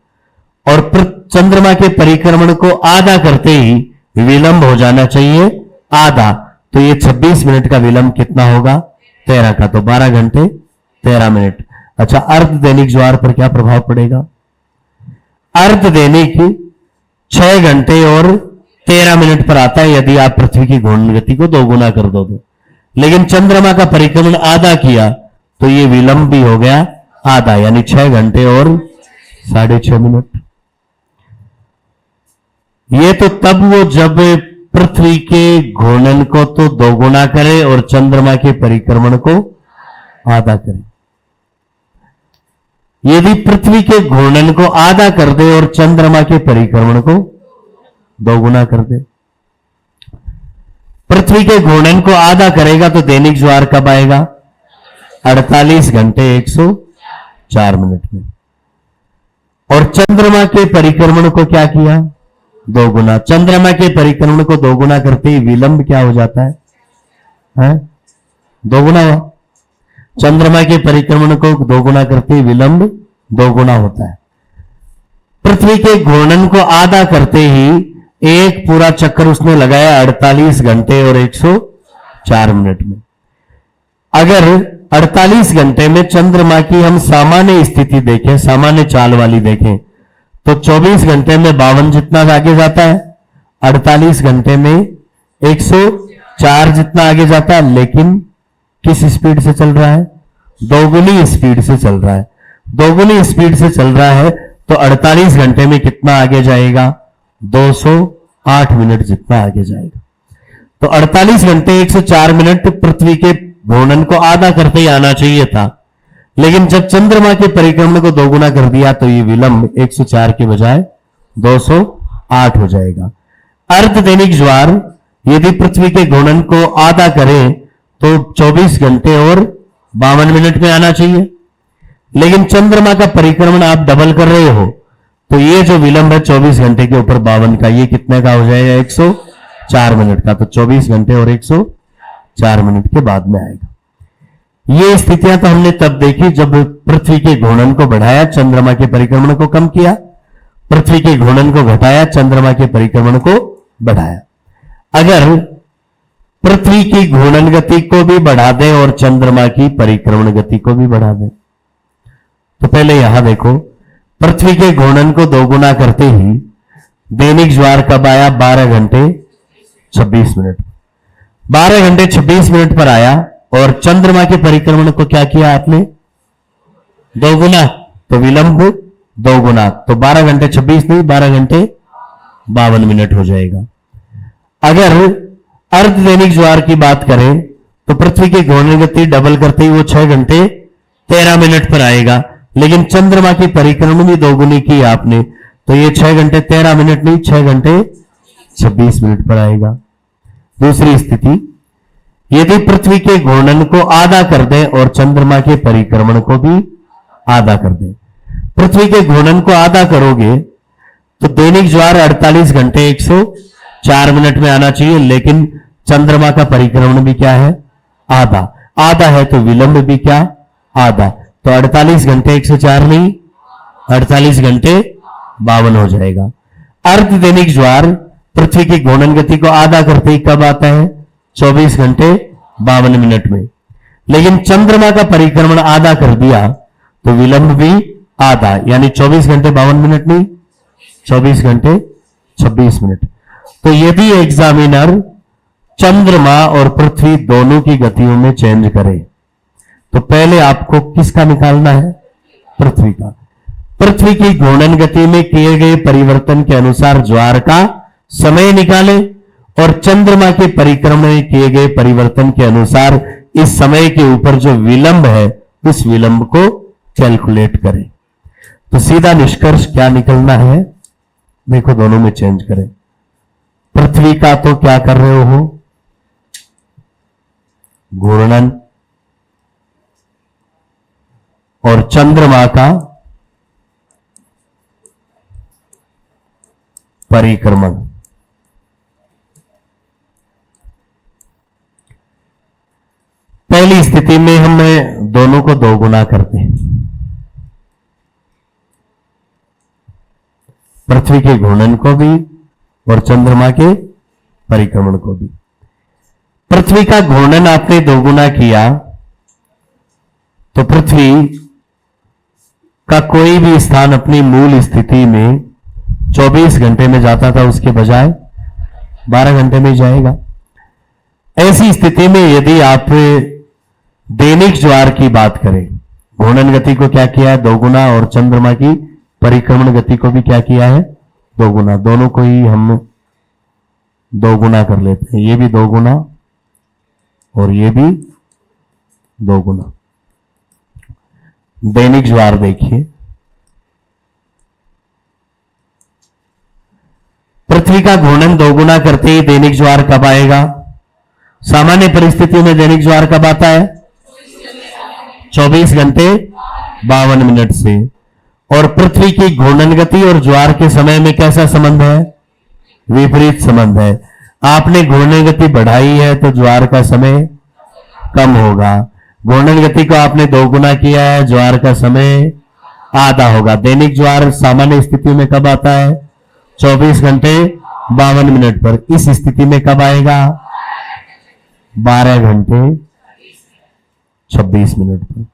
और चंद्रमा के परिक्रमण को आधा करते ही विलंब हो जाना चाहिए आधा, तो ये 26 मिनट का विलंब कितना होगा? 13 का, तो 12 घंटे 13 मिनट। अच्छा, अर्ध दैनिक ज्वार पर क्या प्रभाव पड़ेगा? अर्ध दैनिक 6 घंटे और 13 मिनट पर आता है यदि आप पृथ्वी की घूर्णन गति को 2 गुना कर दो तो, लेकिन चंद्रमा का परिक्रमण आधा किया तो ये विलंब भी हो गया आधा, यानी 6 घंटे और 6.5 मिनट। ये तो तब वो जब पृथ्वी के घूर्णन को तो 2 गुना करे और चंद्रमा के परिक्रमण को आधा करे। यदि पृथ्वी के घूर्णन को आधा कर दे और चंद्रमा के परिक्रमण को दो गुना कर दे। पृथ्वी के घूर्णन को आधा करेगा तो दैनिक ज्वार कब आएगा? 48 घंटे 104 मिनट में। और चंद्रमा के परिक्रमण को क्या किया? दो गुना। चंद्रमा के परिक्रमण को दो गुना करते ही विलंब क्या हो जाता है? दो गुना हुआ। चंद्रमा के परिक्रमण को दो गुना करते ही विलंब दो गुना होता है। पृथ्वी के घूर्णन को आधा करते ही एक पूरा चक्कर उसने लगाया 48 घंटे और 104 मिनट में। अगर 48 घंटे में चंद्रमा की हम सामान्य स्थिति देखें, सामान्य चाल वाली देखें, तो 24 घंटे में 52 जितना आगे जाता है, 48 घंटे में 104 जितना आगे जाता है, लेकिन किस स्पीड से चल रहा है? दोगुनी स्पीड से चल रहा है। दोगुनी स्पीड से चल रहा है तो 48 घंटे में कितना आगे जाएगा? 208 मिनट जितना आगे जाएगा। तो 48 घंटे 104 मिनट पृथ्वी के घूर्णन को आधा करते ही आना चाहिए था, लेकिन जब चंद्रमा के परिक्रमण को दोगुना कर दिया तो ये विलंब 104 के बजाय 208 हो जाएगा। अर्ध दैनिक ज्वार यदि पृथ्वी के घूर्णन को आधा करें तो 24 घंटे और 52 मिनट में आना चाहिए, लेकिन चंद्रमा का परिक्रमण आप डबल कर रहे हो तो ये जो विलंब है 24 घंटे के ऊपर 52 का, ये कितने का हो जाएगा? 104 मिनट का। तो 24 घंटे और 104 मिनट के बाद में आएगा। ये स्थितियां तो हमने तब देखी जब पृथ्वी के घूर्णन को बढ़ाया, चंद्रमा के परिक्रमण को कम किया, पृथ्वी के घूर्णन को घटाया, चंद्रमा के परिक्रमण को बढ़ाया। अगर पृथ्वी की घूर्णन गति को भी बढ़ा दें और चंद्रमा की परिक्रमण गति को भी बढ़ा दें, तो पहले यहां देखो, पृथ्वी के घूर्णन को दोगुना करते ही दैनिक ज्वार कब आया? 12 घंटे 26 मिनट। 12 घंटे 26 मिनट पर आया और चंद्रमा के परिक्रमण को क्या किया आपने? दोगुना, तो विलंब दोगुना, तो 12 घंटे 26 नहीं, 12 घंटे 52 मिनट हो जाएगा। अगर अर्ध दैनिक ज्वार की बात करें तो पृथ्वी की घूर्णन गति डबल करते ही वो 6 घंटे 13 मिनट पर आएगा, लेकिन चंद्रमा की परिक्रमण भी दोगुनी की आपने, तो ये 6 घंटे 13 मिनट नहीं, 6 घंटे 26 मिनट पर आएगा। दूसरी स्थिति, यदि पृथ्वी के घूर्णन को आधा कर दें और चंद्रमा के परिक्रमण को भी आधा कर दें। पृथ्वी के घूर्णन को आधा करोगे तो दैनिक ज्वार 48 घंटे 104 मिनट में आना चाहिए, लेकिन चंद्रमा का परिक्रमण भी क्या है? आधा। आधा है तो विलंब भी क्या? आधा। तो 48 घंटे 104 नहीं, 48 घंटे 52 हो जाएगा। अर्ध दैनिक ज्वार पृथ्वी की घूर्णन गति को आधा करते ही कब आता है? 24 घंटे 52 मिनट में। लेकिन चंद्रमा का परिक्रमण आधा कर दिया तो विलंब भी आधा, यानी 24 घंटे 52 मिनट नहीं, 24 घंटे 26 मिनट। तो यदि एग्जामिनर चंद्रमा और पृथ्वी दोनों की गतियों में चेंज करे तो पहले आपको किसका निकालना है? पृथ्वी का। पृथ्वी की घूर्णन गति में किए गए परिवर्तन के अनुसार ज्वार का समय निकालें और चंद्रमा के परिक्रमण में किए गए परिवर्तन के अनुसार इस समय के ऊपर जो विलंब है उस विलंब को कैलकुलेट करें। तो सीधा निष्कर्ष क्या निकलना है? देखो, दोनों में चेंज करें। पृथ्वी का तो क्या कर रहे हो? घूर्णन, और चंद्रमा का परिक्रमण। पहली स्थिति में हम दोनों को दो गुना करते हैं, पृथ्वी के घूर्णन को भी और चंद्रमा के परिक्रमण को भी। पृथ्वी का घूर्णन आपने दोगुना किया तो पृथ्वी का कोई भी स्थान अपनी मूल स्थिति में 24 घंटे में जाता था, उसके बजाय 12 घंटे में जाएगा। ऐसी स्थिति में यदि आप दैनिक ज्वार की बात करें, घूर्णन गति को क्या किया है? दोगुना, और चंद्रमा की परिक्रमण गति को भी क्या किया है? दोगुना। दोनों को ही हम दोगुना कर लेते हैं, ये भी दोगुना और ये भी दोगुना। दैनिक ज्वार देखिए, पृथ्वी का घूर्णन दोगुना करते ही दैनिक ज्वार कब आएगा? सामान्य परिस्थितियों में दैनिक ज्वार कब आता है? 24 घंटे 52 मिनट से। और पृथ्वी की घूर्णन गति और ज्वार के समय में कैसा संबंध है? विपरीत संबंध है। आपने घूर्णन गति बढ़ाई है तो ज्वार का समय कम होगा। घूर्णन गति को आपने दोगुना किया है, ज्वार का समय आधा होगा। दैनिक ज्वार सामान्य स्थिति में कब आता है? 24 घंटे 52 मिनट पर। इस स्थिति में कब आएगा? 12 घंटे 26 मिनट पर।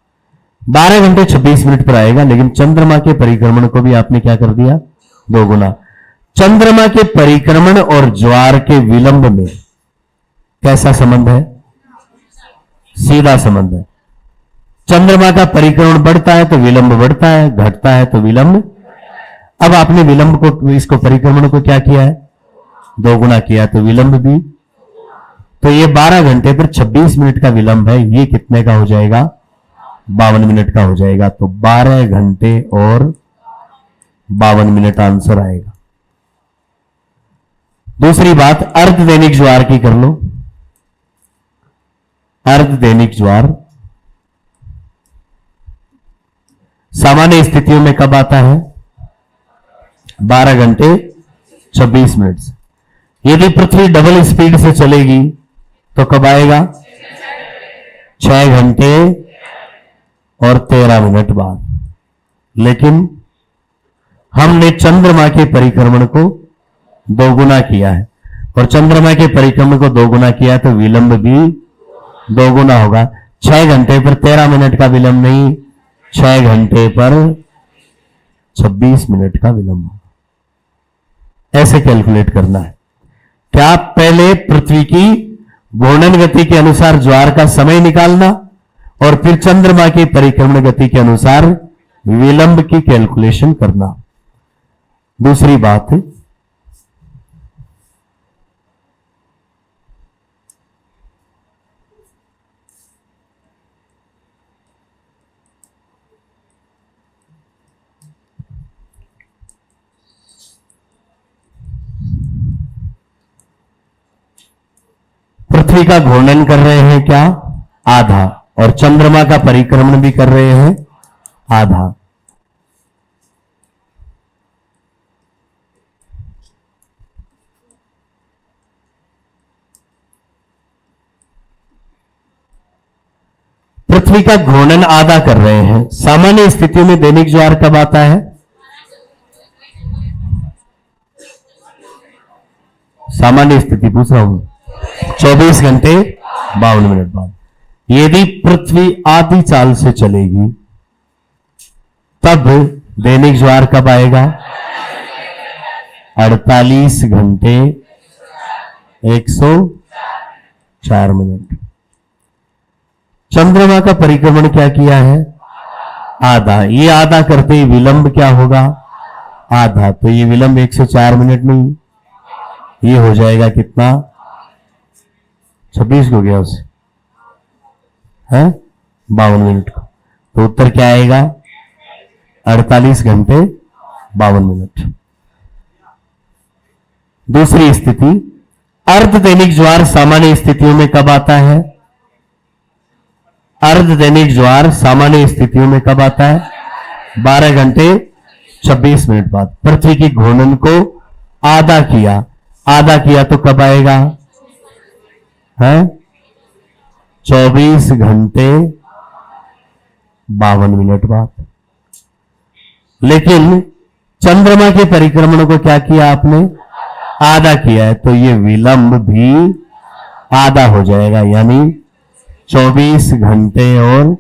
12 घंटे 26 मिनट पर आएगा। लेकिन चंद्रमा के परिक्रमण को भी आपने क्या कर दिया? दोगुना। चंद्रमा के परिक्रमण और ज्वार के विलंब में कैसा संबंध है? सीधा संबंध है। चंद्रमा का परिक्रमण बढ़ता है तो विलंब बढ़ता है, घटता है तो विलंब। अब आपने विलंब को, इसको परिक्रमण को क्या किया है? दोगुना किया, तो विलंब भी। तो ये 12 घंटे पर 26 मिनट का विलंब है। ये कितने का हो जाएगा? 52 मिनट का हो जाएगा। तो 12 घंटे और 52 मिनट आंसर आएगा। दूसरी बात, अर्ध दैनिक ज्वार की कर लो। अर्ध दैनिक ज्वार सामान्य स्थितियों में कब आता है? 12 घंटे 26 मिनट से। यदि पृथ्वी डबल स्पीड से चलेगी तो कब आएगा? 6 घंटे और 13 मिनट बाद। लेकिन हमने चंद्रमा के परिक्रमण को दोगुना किया है, और चंद्रमा के परिक्रमण को दोगुना किया तो विलंब भी दोगुना होगा। 6 घंटे पर 13 मिनट का विलंब नहीं, 6 घंटे पर 26 मिनट का विलंब होगा। ऐसे कैलकुलेट करना है। क्या पहले पृथ्वी की घूर्णन गति के अनुसार ज्वार का समय निकालना और फिर चंद्रमा की परिक्रमण गति के अनुसार विलंब की कैलकुलेशन करना। दूसरी बात, पृथ्वी का घूर्णन कर रहे हैं क्या? आधा। और चंद्रमा का परिक्रमण भी कर रहे हैं आधा। पृथ्वी का घूर्णन आधा कर रहे हैं। सामान्य स्थितियों में दैनिक ज्वार कब आता है? सामान्य स्थिति पूछ रहा हूं। 24 घंटे 52 मिनट बाद। यदि पृथ्वी आधी चाल से चलेगी तब दैनिक ज्वार कब आएगा? 48 घंटे 104 मिनट। चंद्रमा का परिक्रमण क्या किया है? आधा। ये आधा करते ही विलंब क्या होगा? आधा। तो ये विलंब 104 मिनट नहीं, ये हो जाएगा कितना? 26 को गया उसे है 52 मिनट को। तो उत्तर क्या आएगा? 48 घंटे 52 मिनट। दूसरी स्थिति, अर्ध दैनिक ज्वार सामान्य स्थितियों में कब आता है? अर्ध दैनिक ज्वार सामान्य स्थितियों में कब आता है? 12 घंटे 26 मिनट बाद। पृथ्वी की घूर्णन को आधा किया, आधा किया तो कब आएगा? है 24 घंटे 52 मिनट बाद। लेकिन चंद्रमा के परिक्रमण को क्या किया आपने? आधा किया है, तो ये विलंब भी आधा हो जाएगा, यानी 24 घंटे और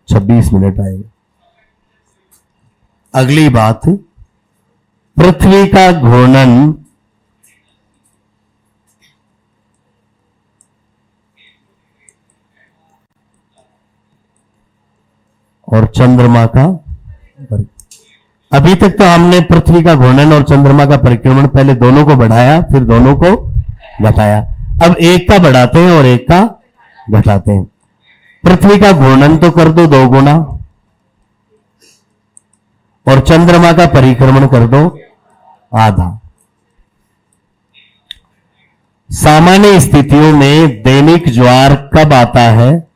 26 मिनट आएगा। अगली बात, पृथ्वी का घूर्णन और चंद्रमा का, अभी तक तो हमने पृथ्वी का घूर्णन और चंद्रमा का परिक्रमण पहले दोनों को बढ़ाया, फिर दोनों को घटाया। अब एक का बढ़ाते हैं और एक का घटाते हैं। पृथ्वी का घूर्णन तो कर दो 2 गुना और चंद्रमा का परिक्रमण कर दो आधा। सामान्य स्थितियों में दैनिक ज्वार कब आता है?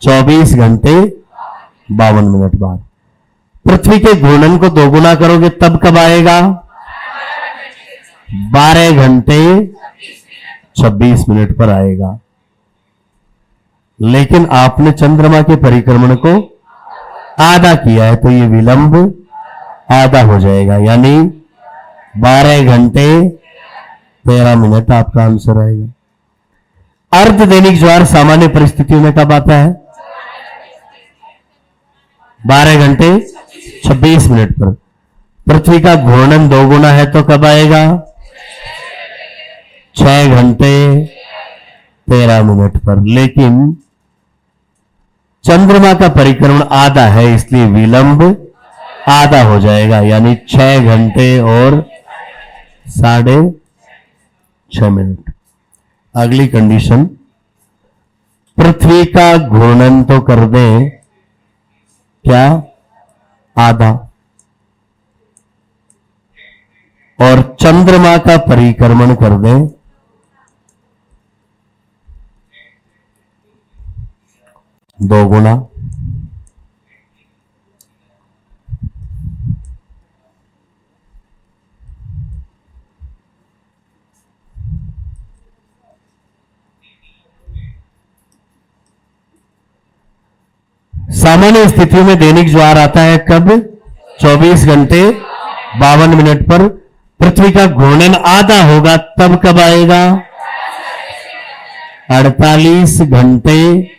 24 घंटे 52 मिनट बाद। पृथ्वी के घूर्णन को दोगुना करोगे तब कब आएगा? 12 घंटे 26 मिनट पर आएगा। लेकिन आपने चंद्रमा के परिक्रमण को आधा किया है तो ये विलंब आधा हो जाएगा, यानी 12 घंटे 13 मिनट आपका आंसर आएगा। अर्ध दैनिक ज्वार सामान्य परिस्थितियों में कब आता है? 12 घंटे 26 मिनट पर। पृथ्वी का घूर्णन दोगुना है तो कब आएगा? 6 घंटे 13 मिनट पर। लेकिन चंद्रमा का परिक्रमण आधा है इसलिए विलंब आधा हो जाएगा, यानी 6 घंटे और 6.5 मिनट। अगली कंडीशन, पृथ्वी का घूर्णन तो कर दें क्या? आधा, और चंद्रमा का परिक्रमण कर दें दोगुना। सामान्य स्थितियों में दैनिक ज्वार आता है कब? 24 घंटे 52 मिनट पर। पृथ्वी का घूर्णन आधा होगा तब कब आएगा? 48 घंटे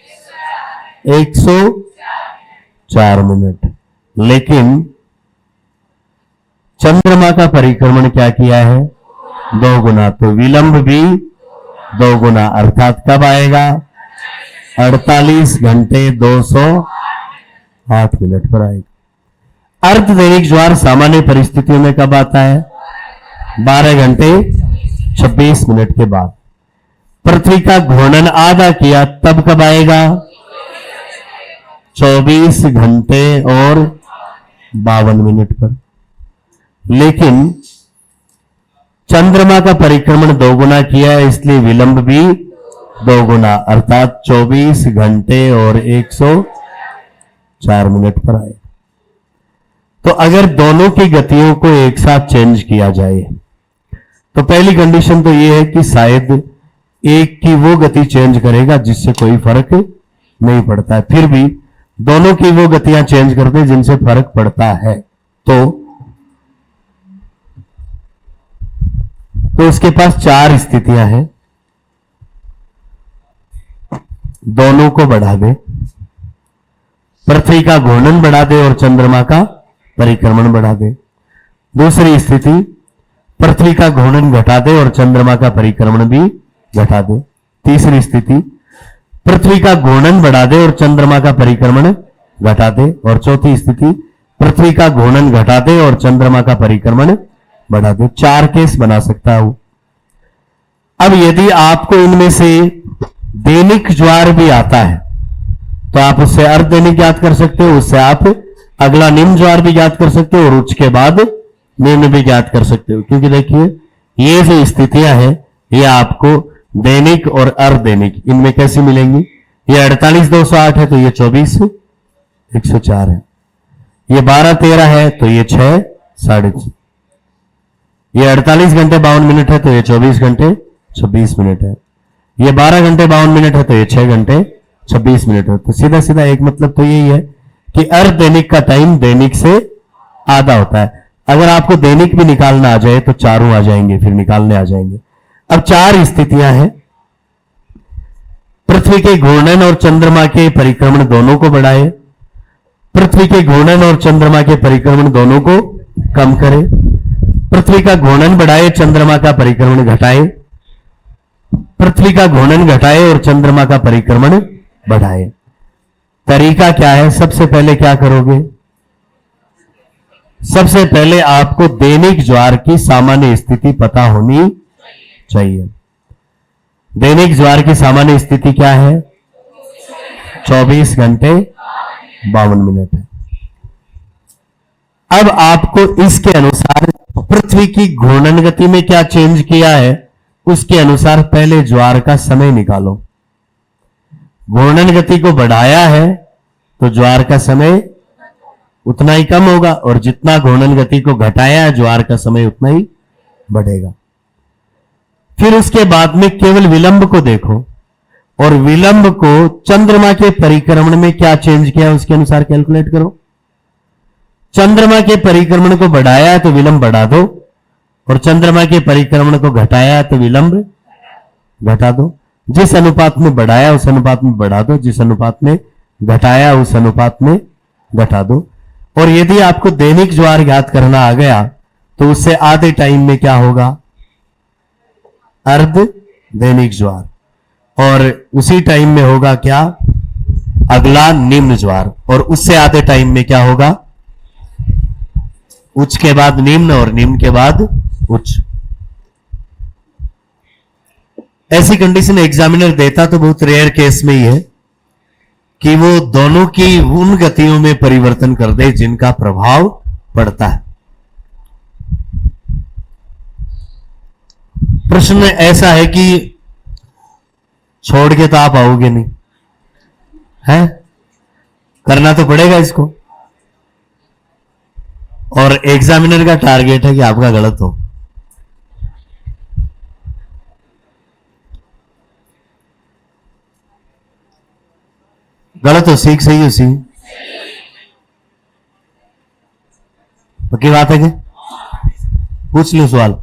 104 मिनट। लेकिन चंद्रमा का परिक्रमण क्या किया है? दोगुना, तो विलंब भी दोगुना, अर्थात कब आएगा? 48 घंटे 208 मिनट पर आएगा। अर्ध दैनिक ज्वार सामान्य परिस्थितियों में कब आता है? 12 घंटे 26 मिनट के बाद। पृथ्वी का घूर्णन आधा किया तब कब आएगा? 24 घंटे और 52 मिनट पर। लेकिन चंद्रमा का परिक्रमण दोगुना किया है इसलिए विलंब भी दोगुना, अर्थात 24 घंटे और 104 मिनट पर आए। तो अगर दोनों की गतियों को एक साथ चेंज किया जाए तो पहली कंडीशन तो यह है कि शायद एक की वो गति चेंज करेगा जिससे कोई फर्क नहीं पड़ता है, फिर भी दोनों की वो गतियां चेंज कर दे जिनसे फर्क पड़ता है तो उसके पास 4 स्थितियां हैं। दोनों को बढ़ा दे, पृथ्वी का घूर्णन बढ़ा दे और चंद्रमा का परिक्रमण बढ़ा दे। दूसरी स्थिति, पृथ्वी का घूर्णन घटा दे और चंद्रमा का परिक्रमण भी घटा दे। तीसरी स्थिति, पृथ्वी का घूर्णन बढ़ा दे और चंद्रमा का परिक्रमण घटा दे। और चौथी स्थिति, पृथ्वी का घूर्णन घटा दे और चंद्रमा का परिक्रमण बढ़ा दे। 4 केस बना सकता हूं। अब यदि आपको इनमें से दैनिक ज्वार भी आता है तो आप उससे अर्ध दैनिक ज्ञात कर सकते हो, उससे आप अगला निम्न ज्वार भी ज्ञात कर सकते हो और उसके बाद निम्न भी ज्ञात कर सकते हो। क्योंकि देखिए ये जो स्थितियां हैं ये आपको दैनिक और अर्ध दैनिक इनमें कैसी मिलेंगी? ये 48 208 है तो ये 24 104 है। ये 12 13 है तो ये 6 6.5। ये 48 घंटे 52 मिनट है तो ये 24 घंटे 26 मिनट है। ये 12 घंटे 52 मिनट है तो ये 6 घंटे 26 मिनट है। तो सीधा सीधा एक मतलब तो यही है कि अर्ध दैनिक का टाइम दैनिक से आधा होता है। अगर आपको दैनिक भी निकालना आ जाए तो चारों आ जाएंगे, फिर निकालने आ जाएंगे। अब 4 स्थितियां हैं। पृथ्वी के घूर्णन और चंद्रमा के परिक्रमण दोनों को बढ़ाए, पृथ्वी के घूर्णन और चंद्रमा के परिक्रमण दोनों को कम करे, पृथ्वी का घूर्णन बढ़ाए चंद्रमा का परिक्रमण घटाए, पृथ्वी का घूर्णन घटाए और चंद्रमा का परिक्रमण बढ़ाए। तरीका क्या है? सबसे पहले क्या करोगे? सबसे पहले आपको दैनिक ज्वार की सामान्य स्थिति पता होनी चाहिए। दैनिक ज्वार की सामान्य स्थिति क्या है? 24 घंटे 52 मिनट है। अब आपको इसके अनुसार पृथ्वी की घूर्णन गति में क्या चेंज किया है उसके अनुसार पहले ज्वार का समय निकालो। घूर्णन गति को बढ़ाया है तो ज्वार का समय उतना ही कम होगा, और जितना घूर्णन गति को घटाया है ज्वार का समय उतना ही बढ़ेगा। फिर उसके बाद में केवल विलंब को देखो, और विलंब को चंद्रमा के परिक्रमण में क्या चेंज किया उसके अनुसार कैलकुलेट करो। चंद्रमा के परिक्रमण को बढ़ाया है तो विलंब बढ़ा दो, और चंद्रमा के परिक्रमण को घटाया है तो विलंब घटा दो। जिस अनुपात में बढ़ाया उस अनुपात में बढ़ा दो, जिस अनुपात में घटाया उस अनुपात में घटा दो। और यदि आपको दैनिक ज्वार ज्ञात करना आ गया तो उससे आधे टाइम में क्या होगा, अर्ध दैनिक ज्वार, और उसी टाइम में होगा क्या, अगला निम्न ज्वार, और उससे आधे टाइम में क्या होगा, उच्च के बाद निम्न और निम्न के बाद उच्च। ऐसी कंडीशन एग्जामिनर देता तो बहुत रेयर केस में ही है कि वो दोनों की उन गतियों में परिवर्तन कर दे जिनका प्रभाव पड़ता है। प्रश्न ऐसा है कि छोड़ के तो आप आओगे नहीं, है करना तो पड़ेगा इसको, और एग्जामिनर का टारगेट है कि आपका गलत हो। गलत हो सीख, सही हो सी, पक्की बात है क्या? पूछ लो सवाल।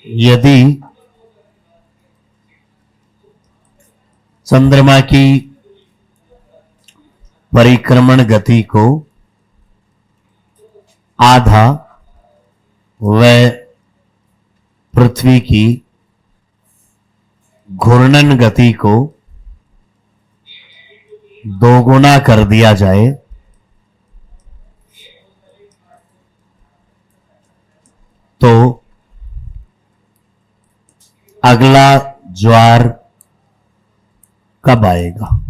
यदि चंद्रमा की परिक्रमण गति को आधा व पृथ्वी की घूर्णन गति को दोगुना कर दिया जाए तो अगला ज्वार कब आएगा?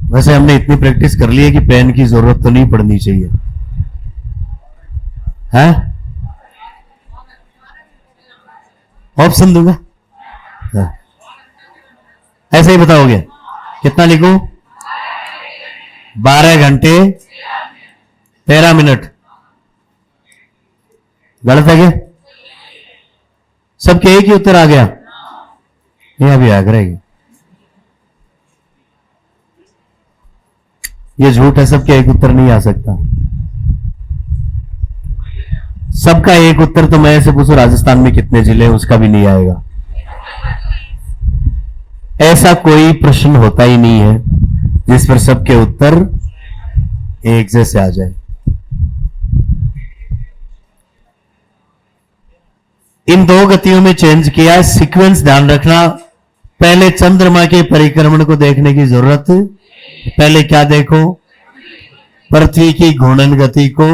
वैसे हमने इतनी प्रैक्टिस कर ली है कि पेन की जरूरत तो नहीं पड़नी चाहिए, है? ऑप्शन दूंगा, हाँ। ऐसे ही बताओगे? कितना लिखूं? 12 घंटे 13 मिनट। गलत है क्या? सबके एक ही उत्तर आ गया? ये अभी आग रहेगी, ये झूठ है, सबके एक उत्तर नहीं आ सकता। सबका एक उत्तर तो मैं ऐसे पूछूं राजस्थान में कितने जिले हैं उसका भी नहीं आएगा। ऐसा कोई प्रश्न होता ही नहीं है जिस पर सबके उत्तर एक जैसे आ जाए। इन दो गतियों में चेंज किया, सीक्वेंस ध्यान रखना। पहले चंद्रमा के परिक्रमण को देखने की जरूरत, पहले क्या देखो, पृथ्वी की घूर्णन गति को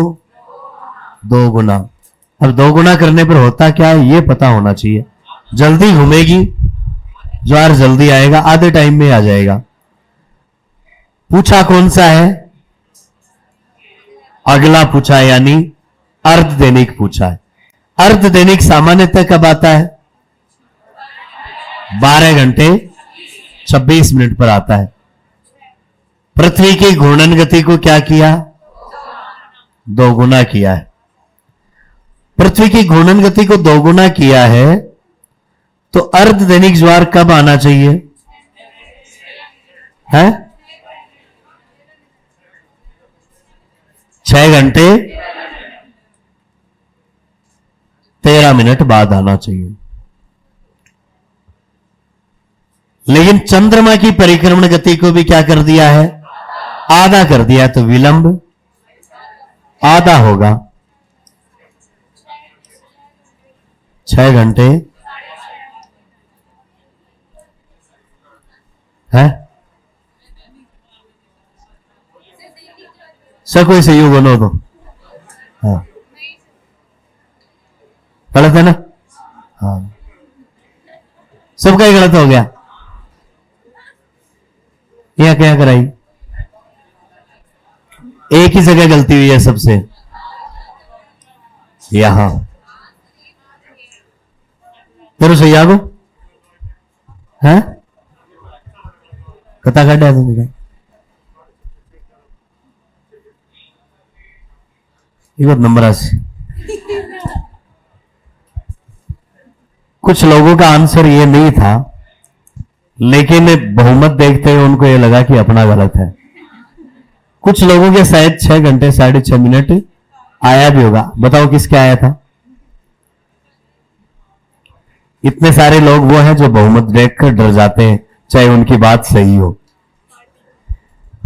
दो गुना। अब दो गुना करने पर होता क्या है ये पता होना चाहिए। जल्दी घूमेगी ज्वार, जल्दी आएगा, आधे टाइम में आ जाएगा। पूछा कौन सा है? अगला पूछा है, यानी अर्ध दैनिक पूछा है। अर्ध दैनिक सामान्यतः कब आता है? 12 घंटे 26 मिनट पर आता है। पृथ्वी की घूर्णन गति को क्या किया? दोगुना किया है। पृथ्वी की घूर्णन गति को दोगुना किया है तो अर्ध दैनिक ज्वार कब आना चाहिए? है 6 घंटे 13 मिनट बाद आना चाहिए। लेकिन चंद्रमा की परिक्रमण गति को भी क्या कर दिया है? आधा कर दिया है, तो विलंब आधा होगा। 6 घंटे है सब कोई सही हो बोलो तो। हाँ गलत है ना? हाँ सबका ही गलत हो गया। यह क्या कराई? एक ही जगह गलती हुई है सबसे, यहां। तेरे सही आगो है कथा काटा तुमने एक नंबर से। कुछ लोगों का आंसर ये नहीं था, लेकिन बहुमत देखते हुए उनको ये लगा कि अपना गलत है। कुछ लोगों के शायद 6 घंटे 6.5 मिनट आया भी होगा। बताओ किसके आया था? इतने सारे लोग वो हैं जो बहुमत देखकर डर जाते हैं, चाहे उनकी बात सही हो।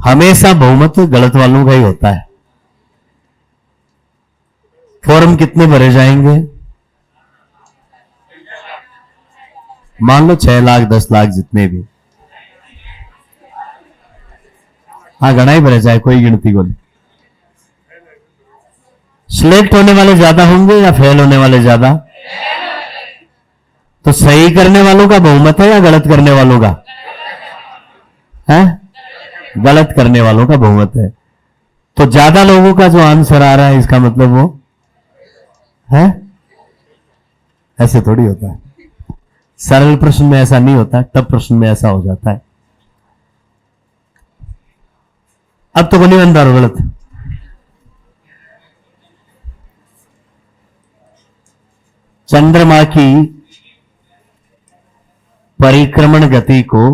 हमेशा बहुमत गलत वालों का ही होता है। फॉर्म कितने भरे जाएंगे? मान लो 6 लाख 10 लाख जितने भी। हाँ घना ही भरे जाए, कोई गिनती को नहीं। सिलेक्ट होने वाले ज्यादा होंगे या फेल होने वाले ज्यादा? तो सही करने वालों का बहुमत है या गलत करने वालों का है? गलत करने वालों का बहुमत है। तो ज्यादा लोगों का जो आंसर आ रहा है इसका मतलब वो है। ऐसे थोड़ी होता है। सरल प्रश्न में ऐसा नहीं होता, टफ प्रश्न में ऐसा हो जाता है। अब तो नहीं बनता गलत। चंद्रमा की परिक्रमण गति को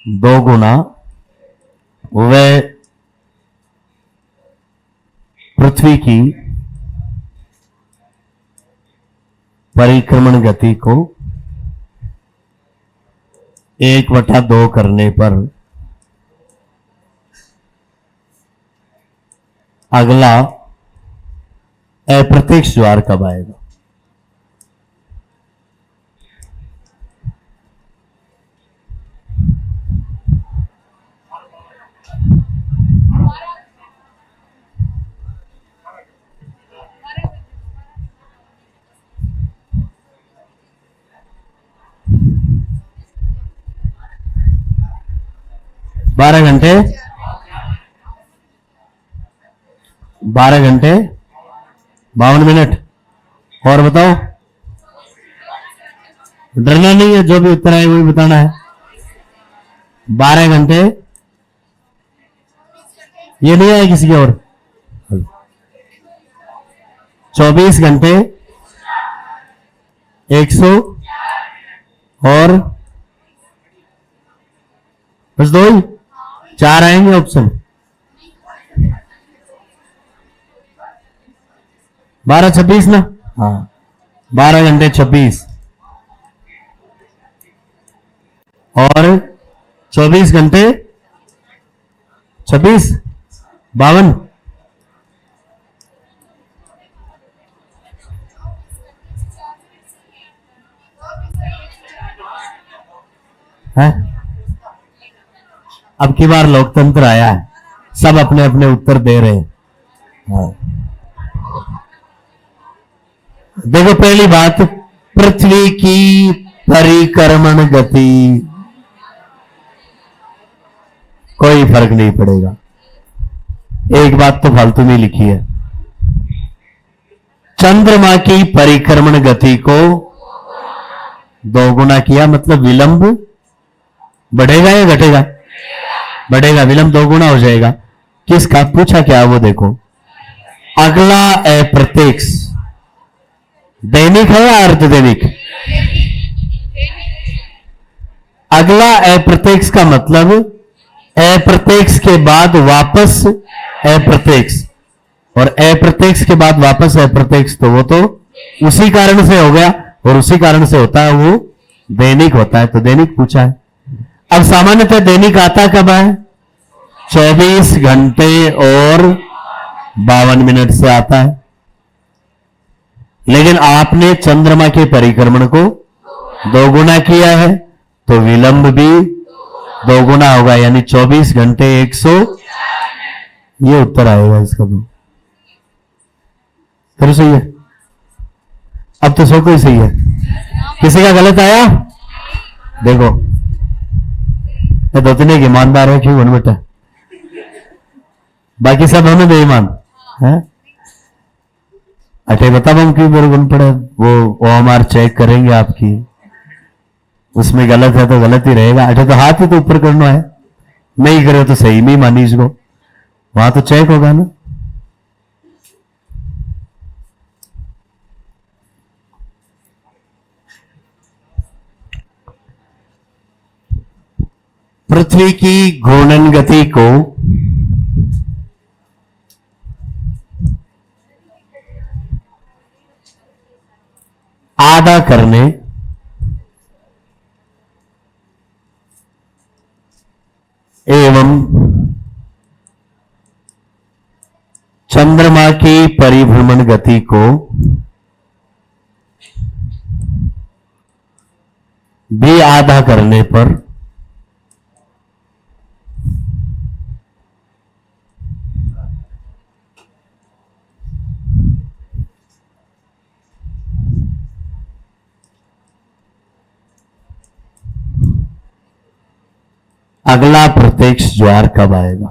2 गुना वह पृथ्वी की परिक्रमण गति को 1/2 करने पर अगला अप्रत्यक्ष ज्वार कब आएगा? बारह घंटे 52 मिनट। और बताओ, डरना नहीं है, जो भी उत्तर आए वही बताना है। 12 घंटे ये नहीं आए किसी की और। 24 घंटे 100 और बस 2 ही 4 आएंगे ऑप्शन। 12-26 ना? हाँ 12 घंटे 26 और 24 घंटे 26 52 है। अब की बार लोकतंत्र आया है, सब अपने अपने उत्तर दे रहे हैं। हाँ। देखो पहली बात, पृथ्वी की परिक्रमण गति कोई फर्क नहीं पड़ेगा। एक बात तो फालतू में लिखी है, चंद्रमा की परिक्रमण गति को 2 गुना किया, मतलब विलंब बढ़ेगा या घटेगा? बढ़ेगा, विलंब 2 गुना हो जाएगा। किसका पूछा क्या वो देखो। अगला अप्रत्यक्ष दैनिक है या अर्ध दैनिक? अगला अप्रत्यक्ष का मतलब अप्रत्यक्ष के बाद वापस अप्रत्यक्ष, और अप्रत्यक्ष के बाद वापस अप्रत्यक्ष, तो वो तो उसी कारण से हो गया, और उसी कारण से होता है वो दैनिक होता है। तो दैनिक पूछा है। अब सामान्यतः दैनिक आता कब है? 24 घंटे और 52 मिनट से आता है। लेकिन आपने चंद्रमा के परिक्रमण को 2 गुना किया है, तो विलंब भी दो गुना होगा, यानी 24 घंटे 100, ये उत्तर आएगा इसका तो। फिर सही है। अब तो सो कोई सही है, किसी का गलत आया? देखो ये दो तीन एक ईमानदार है, क्यों बेटा, बाकी सब हमें बेईमान है। अच्छा बता हम क्यों मेरे गुण पड़े, वो हमारे चेक करेंगे आपकी, उसमें गलत है तो गलत ही रहेगा। अच्छा तो हाथ ही तो ऊपर करना है, नहीं करे तो सही नहीं मानी इसको, वहां तो चेक होगा ना। पृथ्वी की घूर्णन गति को आधा करने एवं चंद्रमा की परिभ्रमण गति को भी आधा करने पर अगला प्रत्यक्ष ज्वार कब आएगा?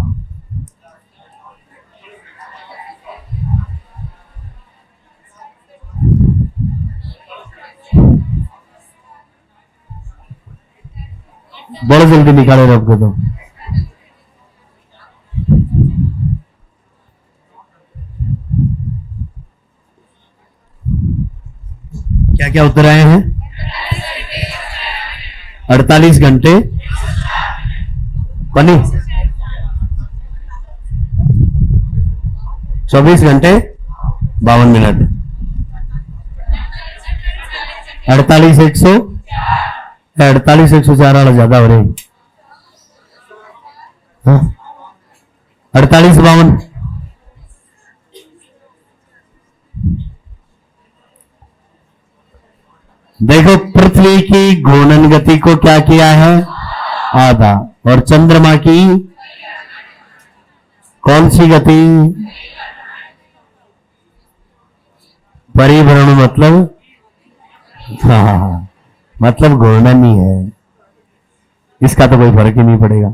बड़ा जल्दी निकाले रब को तो। क्या क्या उत्तर आए हैं? 48 घंटे बनी, 24 घंटे 52 मिनट, 48 100, 48 104 वाला ज्यादा हो रही, 48 52। देखो पृथ्वी की घूर्णन गति को क्या किया है? आधा। और चंद्रमा की कौन सी गति? परिभ्रमण मतलब, हाँ मतलब घूर्णन ही है, इसका तो कोई फर्क ही नहीं पड़ेगा।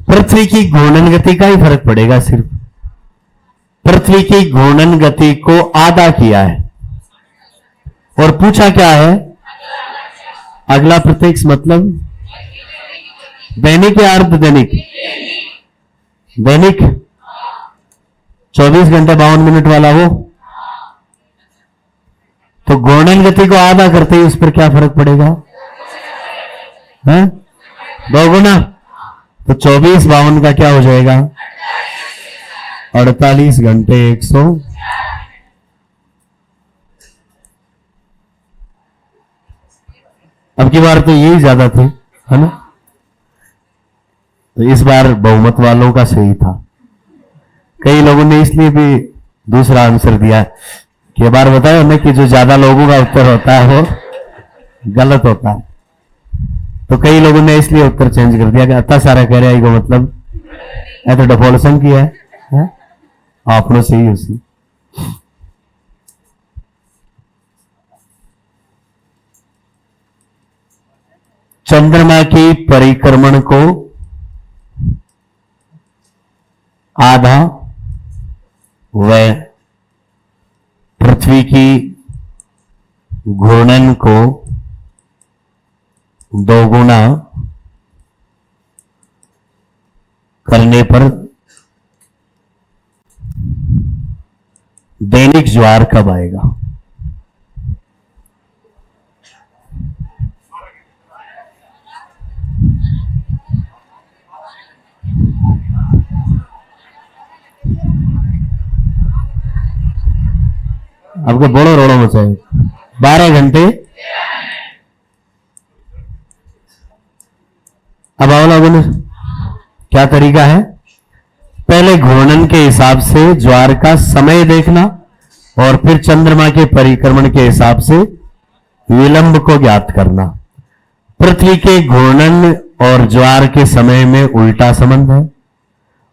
पृथ्वी की घूर्णन गति का ही फर्क पड़ेगा सिर्फ। पृथ्वी की घूर्णन गति को आधा किया है और पूछा क्या है? अगला प्रत्यक्ष मतलब दैनिक या अर्ध दैनिक? दैनिक 24 घंटे 52 मिनट वाला वो। तो घूर्णन गति को आधा करते ही उस पर क्या फर्क पड़ेगा? है 2 गुना, तो 24 52 का क्या हो जाएगा? 48 घंटे 100। अब की बार तो यही ज्यादा थे, है ना? तो इस बार बहुमत वालों का सही था। कई लोगों ने इसलिए भी दूसरा आंसर दिया कि बार बताया ना कि जो ज्यादा लोगों का उत्तर होता है वो गलत होता है, तो कई लोगों ने इसलिए उत्तर चेंज कर दिया कि अता सारा कह रहा है को मतलब है तो डिफॉल्शन किया है? आपने सही उसी। चंद्रमा की परिक्रमण को आधा व पृथ्वी की घूर्णन को 2 गुना करने पर दैनिक ज्वार कब आएगा? आपको बोलो रोड़ो मचाए 12 घंटे। अब आओ लोगों ने क्या तरीका है? पहले घूर्णन के हिसाब से ज्वार का समय देखना और फिर चंद्रमा के परिक्रमण के हिसाब से विलंब को ज्ञात करना। पृथ्वी के घूर्णन और ज्वार के समय में उल्टा संबंध है,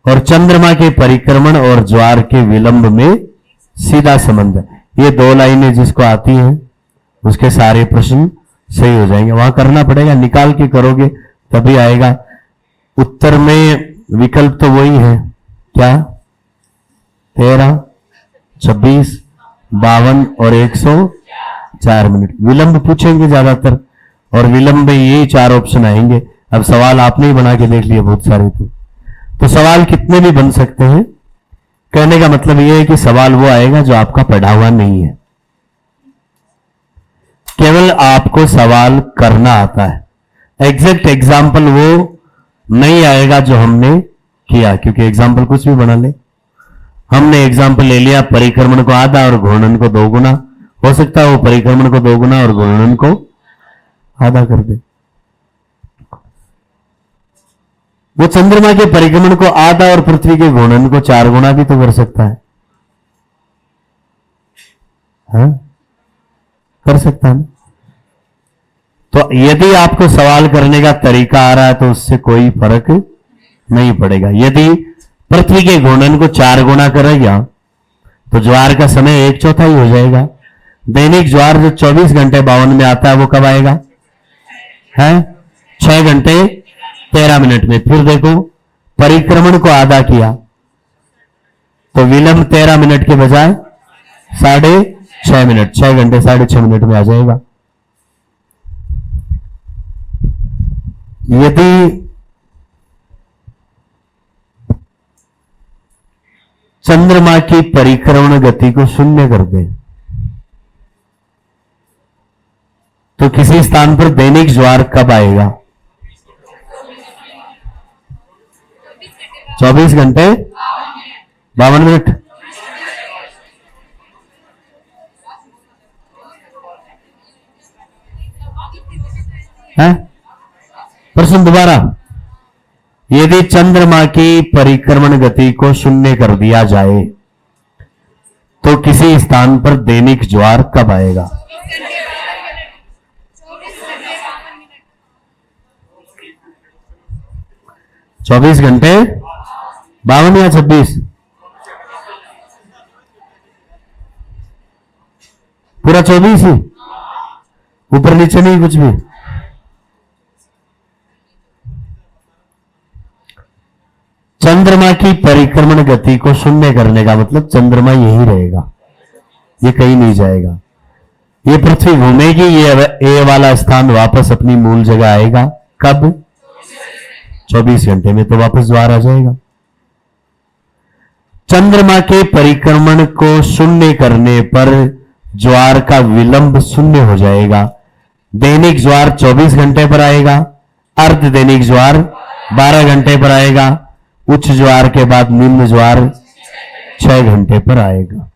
और चंद्रमा के परिक्रमण और ज्वार के विलंब में सीधा संबंध है। ये दो लाइनें जिसको आती हैं उसके सारे प्रश्न सही हो जाएंगे। वहां करना पड़ेगा, निकाल के करोगे तभी आएगा। उत्तर में विकल्प तो वही है, क्या 13, 26, 52 और 104 मिनट। विलंब पूछेंगे ज्यादातर, और विलंब में यही 4 ऑप्शन आएंगे। अब सवाल आपने ही बना के देख लिए बहुत सारे, तो सवाल कितने भी बन सकते हैं। कहने का मतलब यह है कि सवाल वो आएगा जो आपका पढ़ा हुआ नहीं है, केवल आपको सवाल करना आता है। एग्जैक्ट एग्जाम्पल वो नहीं आएगा जो हमने किया, क्योंकि एग्जाम्पल कुछ भी बना ले। हमने एग्जाम्पल ले लिया परिक्रमण को आधा और घूर्णन को 2 गुना, हो सकता है वो परिक्रमण को 2 गुना और घूर्णन को आधा कर दे। वो चंद्रमा के परिक्रमण को आधा और पृथ्वी के घूर्णन को 4 गुना भी तो कर सकता है, हाँ? कर सकता है ना। तो यदि आपको सवाल करने का तरीका आ रहा है तो उससे कोई फर्क नहीं पड़ेगा। यदि पृथ्वी के घूर्णन को 4 गुना करेगा तो ज्वार का समय 1/4 हो जाएगा। दैनिक ज्वार जो 24 घंटे 52 में आता है वो कब आएगा? है 6 घंटे 13 मिनट में। फिर देखो परिक्रमण को आधा किया तो विलंब 13 मिनट के बजाय 6.5 मिनट, 6 घंटे 6.5 मिनट में आ जाएगा। यदि चंद्रमा की परिक्रमण गति को 0 कर दे तो किसी स्थान पर दैनिक ज्वार कब आएगा? 24 घंटे 52 मिनट। है प्रश्न दोबारा। यदि चंद्रमा की परिक्रमण गति को 0 कर दिया जाए तो किसी स्थान पर दैनिक ज्वार कब आएगा? 24 घंटे 52 या 26? पूरा 24 ही, ऊपर नीचे नहीं कुछ भी। चंद्रमा की परिक्रमण गति को 0 करने का मतलब चंद्रमा यही रहेगा, ये कहीं नहीं जाएगा। ये पृथ्वी घूमेगी, ये वाला स्थान वापस अपनी मूल जगह आएगा। कब? 24 घंटे में तो वापस ज्वार आ जाएगा। चंद्रमा के परिक्रमण को 0 करने पर ज्वार का विलंब 0 हो जाएगा। दैनिक ज्वार 24 घंटे पर आएगा, अर्ध दैनिक ज्वार 12 घंटे पर आएगा, उच्च ज्वार के बाद निम्न ज्वार 6 घंटे पर आएगा।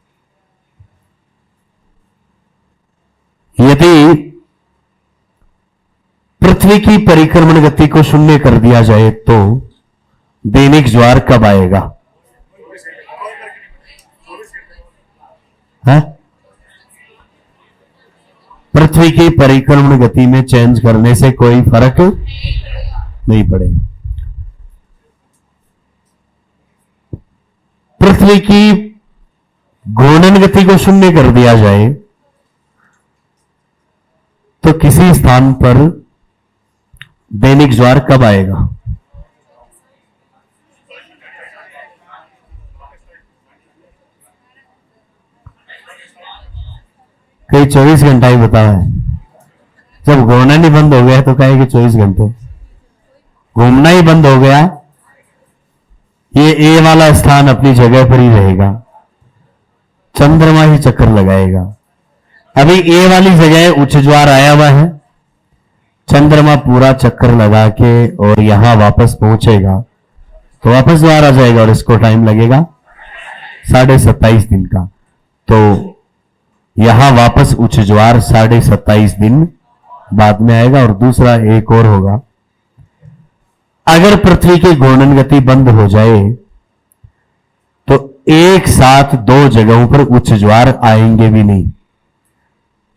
यदि पृथ्वी की परिक्रमण गति को 0 कर दिया जाए तो दैनिक ज्वार कब आएगा? है? पृथ्वी की परिक्रमण गति में चेंज करने से कोई फर्क नहीं पड़ेगा। पृथ्वी की घूर्णन गति को 0 कर दिया जाए तो किसी स्थान पर दैनिक ज्वार कब आएगा? कई 24 घंटा ही बताया है। जब घूमना ही बंद हो गया तो कहे कि 24 घंटे, घूमना ही बंद हो गया, ये ए वाला स्थान अपनी जगह पर ही रहेगा, चंद्रमा ही चक्कर लगाएगा। अभी ए वाली जगह उच्च ज्वार आया हुआ है, चंद्रमा पूरा चक्कर लगा के और यहां वापस पहुंचेगा तो वापस ज्वार आ जाएगा और इसको टाइम लगेगा 27.5 दिन का। तो यहां वापस उच्च ज्वार 27.5 दिन बाद में आएगा और दूसरा एक और होगा। अगर पृथ्वी की घूर्णन गति बंद हो जाए तो एक साथ 2 जगहों पर उच्च ज्वार आएंगे भी नहीं,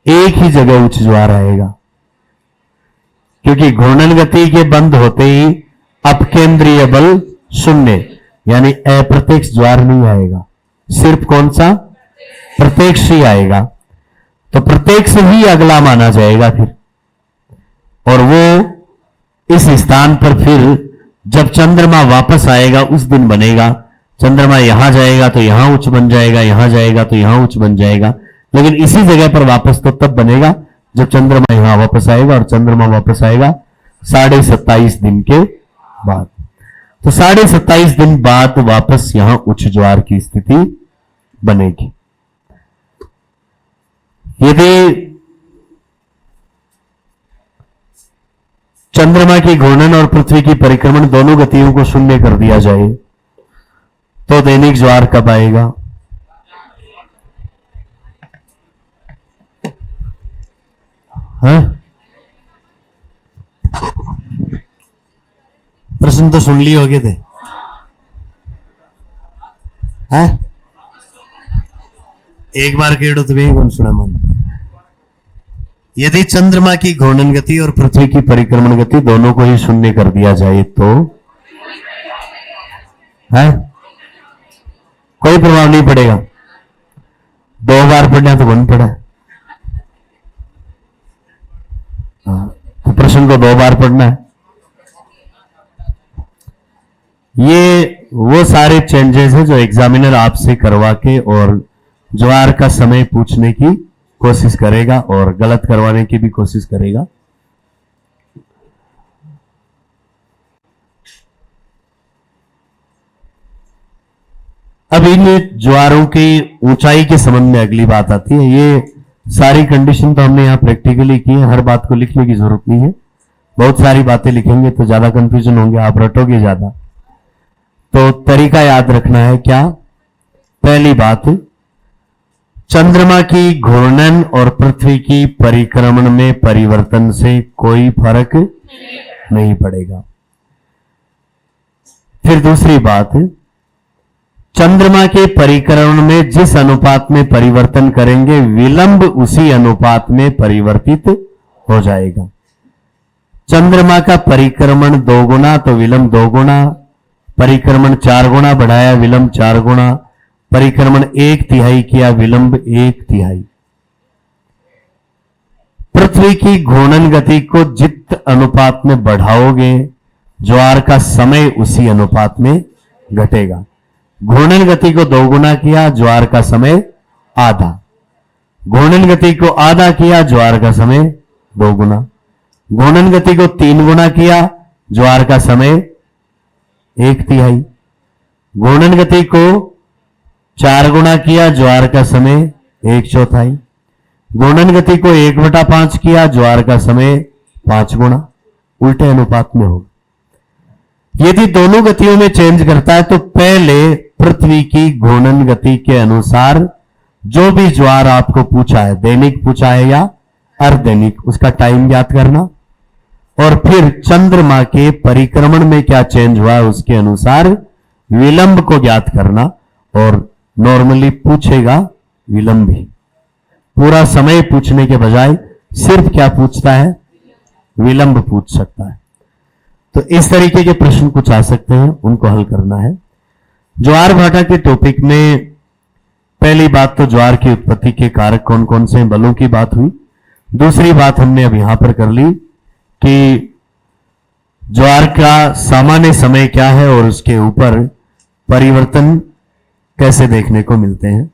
एक ही जगह उच्च ज्वार आएगा। क्योंकि घूर्णन गति के बंद होते ही अपकेंद्रीय बल शून्य, यानी अप्रत्यक्ष ज्वार नहीं आएगा, सिर्फ कौन सा प्रत्यक्ष ही आएगा। तो प्रत्यक्ष ही अगला माना जाएगा फिर, और वो इस स्थान पर फिर जब चंद्रमा वापस आएगा उस दिन बनेगा। चंद्रमा यहां जाएगा तो यहां उच्च बन जाएगा, यहां जाएगा तो यहां उच्च बन जाएगा, लेकिन इसी जगह पर वापस तो तब बनेगा जब चंद्रमा यहां वापस आएगा, और चंद्रमा वापस आएगा 27.5 दिन के बाद। तो 27.5 दिन बाद वापस यहां उच्च ज्वार की स्थिति बनेगी। यदि चंद्रमा की घूर्णन और पृथ्वी की परिक्रमण दोनों गतियों को शून्य कर दिया जाए तो दैनिक ज्वार कब आएगा? प्रश्न तो सुन लिए होगे थे। हैं? एक बार केड़ो तो कौन सुना मन। यदि चंद्रमा की घूर्णन गति और पृथ्वी की परिक्रमण गति दोनों को ही शून्य कर दिया जाए तो है कोई प्रभाव नहीं पड़ेगा। 2 बार पढ़ना तो कौन पढ़ा? तो प्रश्न को 2 बार पढ़ना है। ये वो सारे चेंजेस है जो एग्जामिनर आपसे करवा के और ज्वार का समय पूछने की कोशिश करेगा और गलत करवाने की भी कोशिश करेगा। अब इन ज्वारों की ऊंचाई के संबंध में अगली बात आती है। ये सारी कंडीशन तो हमने यहां प्रैक्टिकली की है, हर बात को लिखने की जरूरत नहीं है। बहुत सारी बातें लिखेंगे तो ज्यादा कंफ्यूजन होंगे, आप रटोगे ज्यादा। तो तरीका याद रखना है क्या? पहली बात, चंद्रमा की घूर्णन और पृथ्वी की परिक्रमण में परिवर्तन से कोई फर्क नहीं पड़ेगा। फिर दूसरी बात, चंद्रमा के परिक्रमण में जिस अनुपात में परिवर्तन करेंगे विलंब उसी अनुपात में परिवर्तित हो जाएगा। चंद्रमा का परिक्रमण 2 गुना तो विलंब 2 गुना, परिक्रमण 4 गुना बढ़ाया विलंब 4 गुना, परिक्रमण 1/3 किया विलंब 1/3। पृथ्वी की घूर्णन गति को जित अनुपात में बढ़ाओगे ज्वार का समय उसी अनुपात में घटेगा। घूर्णन गति को 2 गुना किया, ज्वार का समय आधा। घूर्णन गति को आधा किया, ज्वार का समय 2 गुना। घूर्णन गति को 3 गुना किया, ज्वार का समय 1/3। घूर्णन गति को 4 गुना किया, ज्वार का समय 1/4। घूर्णन गति को 1/5 किया, ज्वार का समय 5 गुना। उल्टे अनुपात में होगा। यदि दोनों गतियों में चेंज करता है तो पहले पृथ्वी की घूर्णन गति के अनुसार जो भी ज्वार आपको पूछा है, दैनिक पूछा है या अर्धदैनिक, उसका टाइम ज्ञात करना, और फिर चंद्रमा के परिक्रमण में क्या चेंज हुआ है उसके अनुसार विलंब को ज्ञात करना। और नॉर्मली पूछेगा विलंब ही, पूरा समय पूछने के बजाय सिर्फ क्या पूछता है? विलंब पूछ सकता है। तो इस तरीके के प्रश्न कुछ आ सकते हैं, उनको हल करना है। ज्वार भाटा के टॉपिक में पहली बात तो ज्वार की उत्पत्ति के कारक कौन कौन से बलों की बात हुई। दूसरी बात हमने अब यहां पर कर ली कि ज्वार का सामान्य समय क्या है और उसके ऊपर परिवर्तन कैसे देखने को मिलते हैं।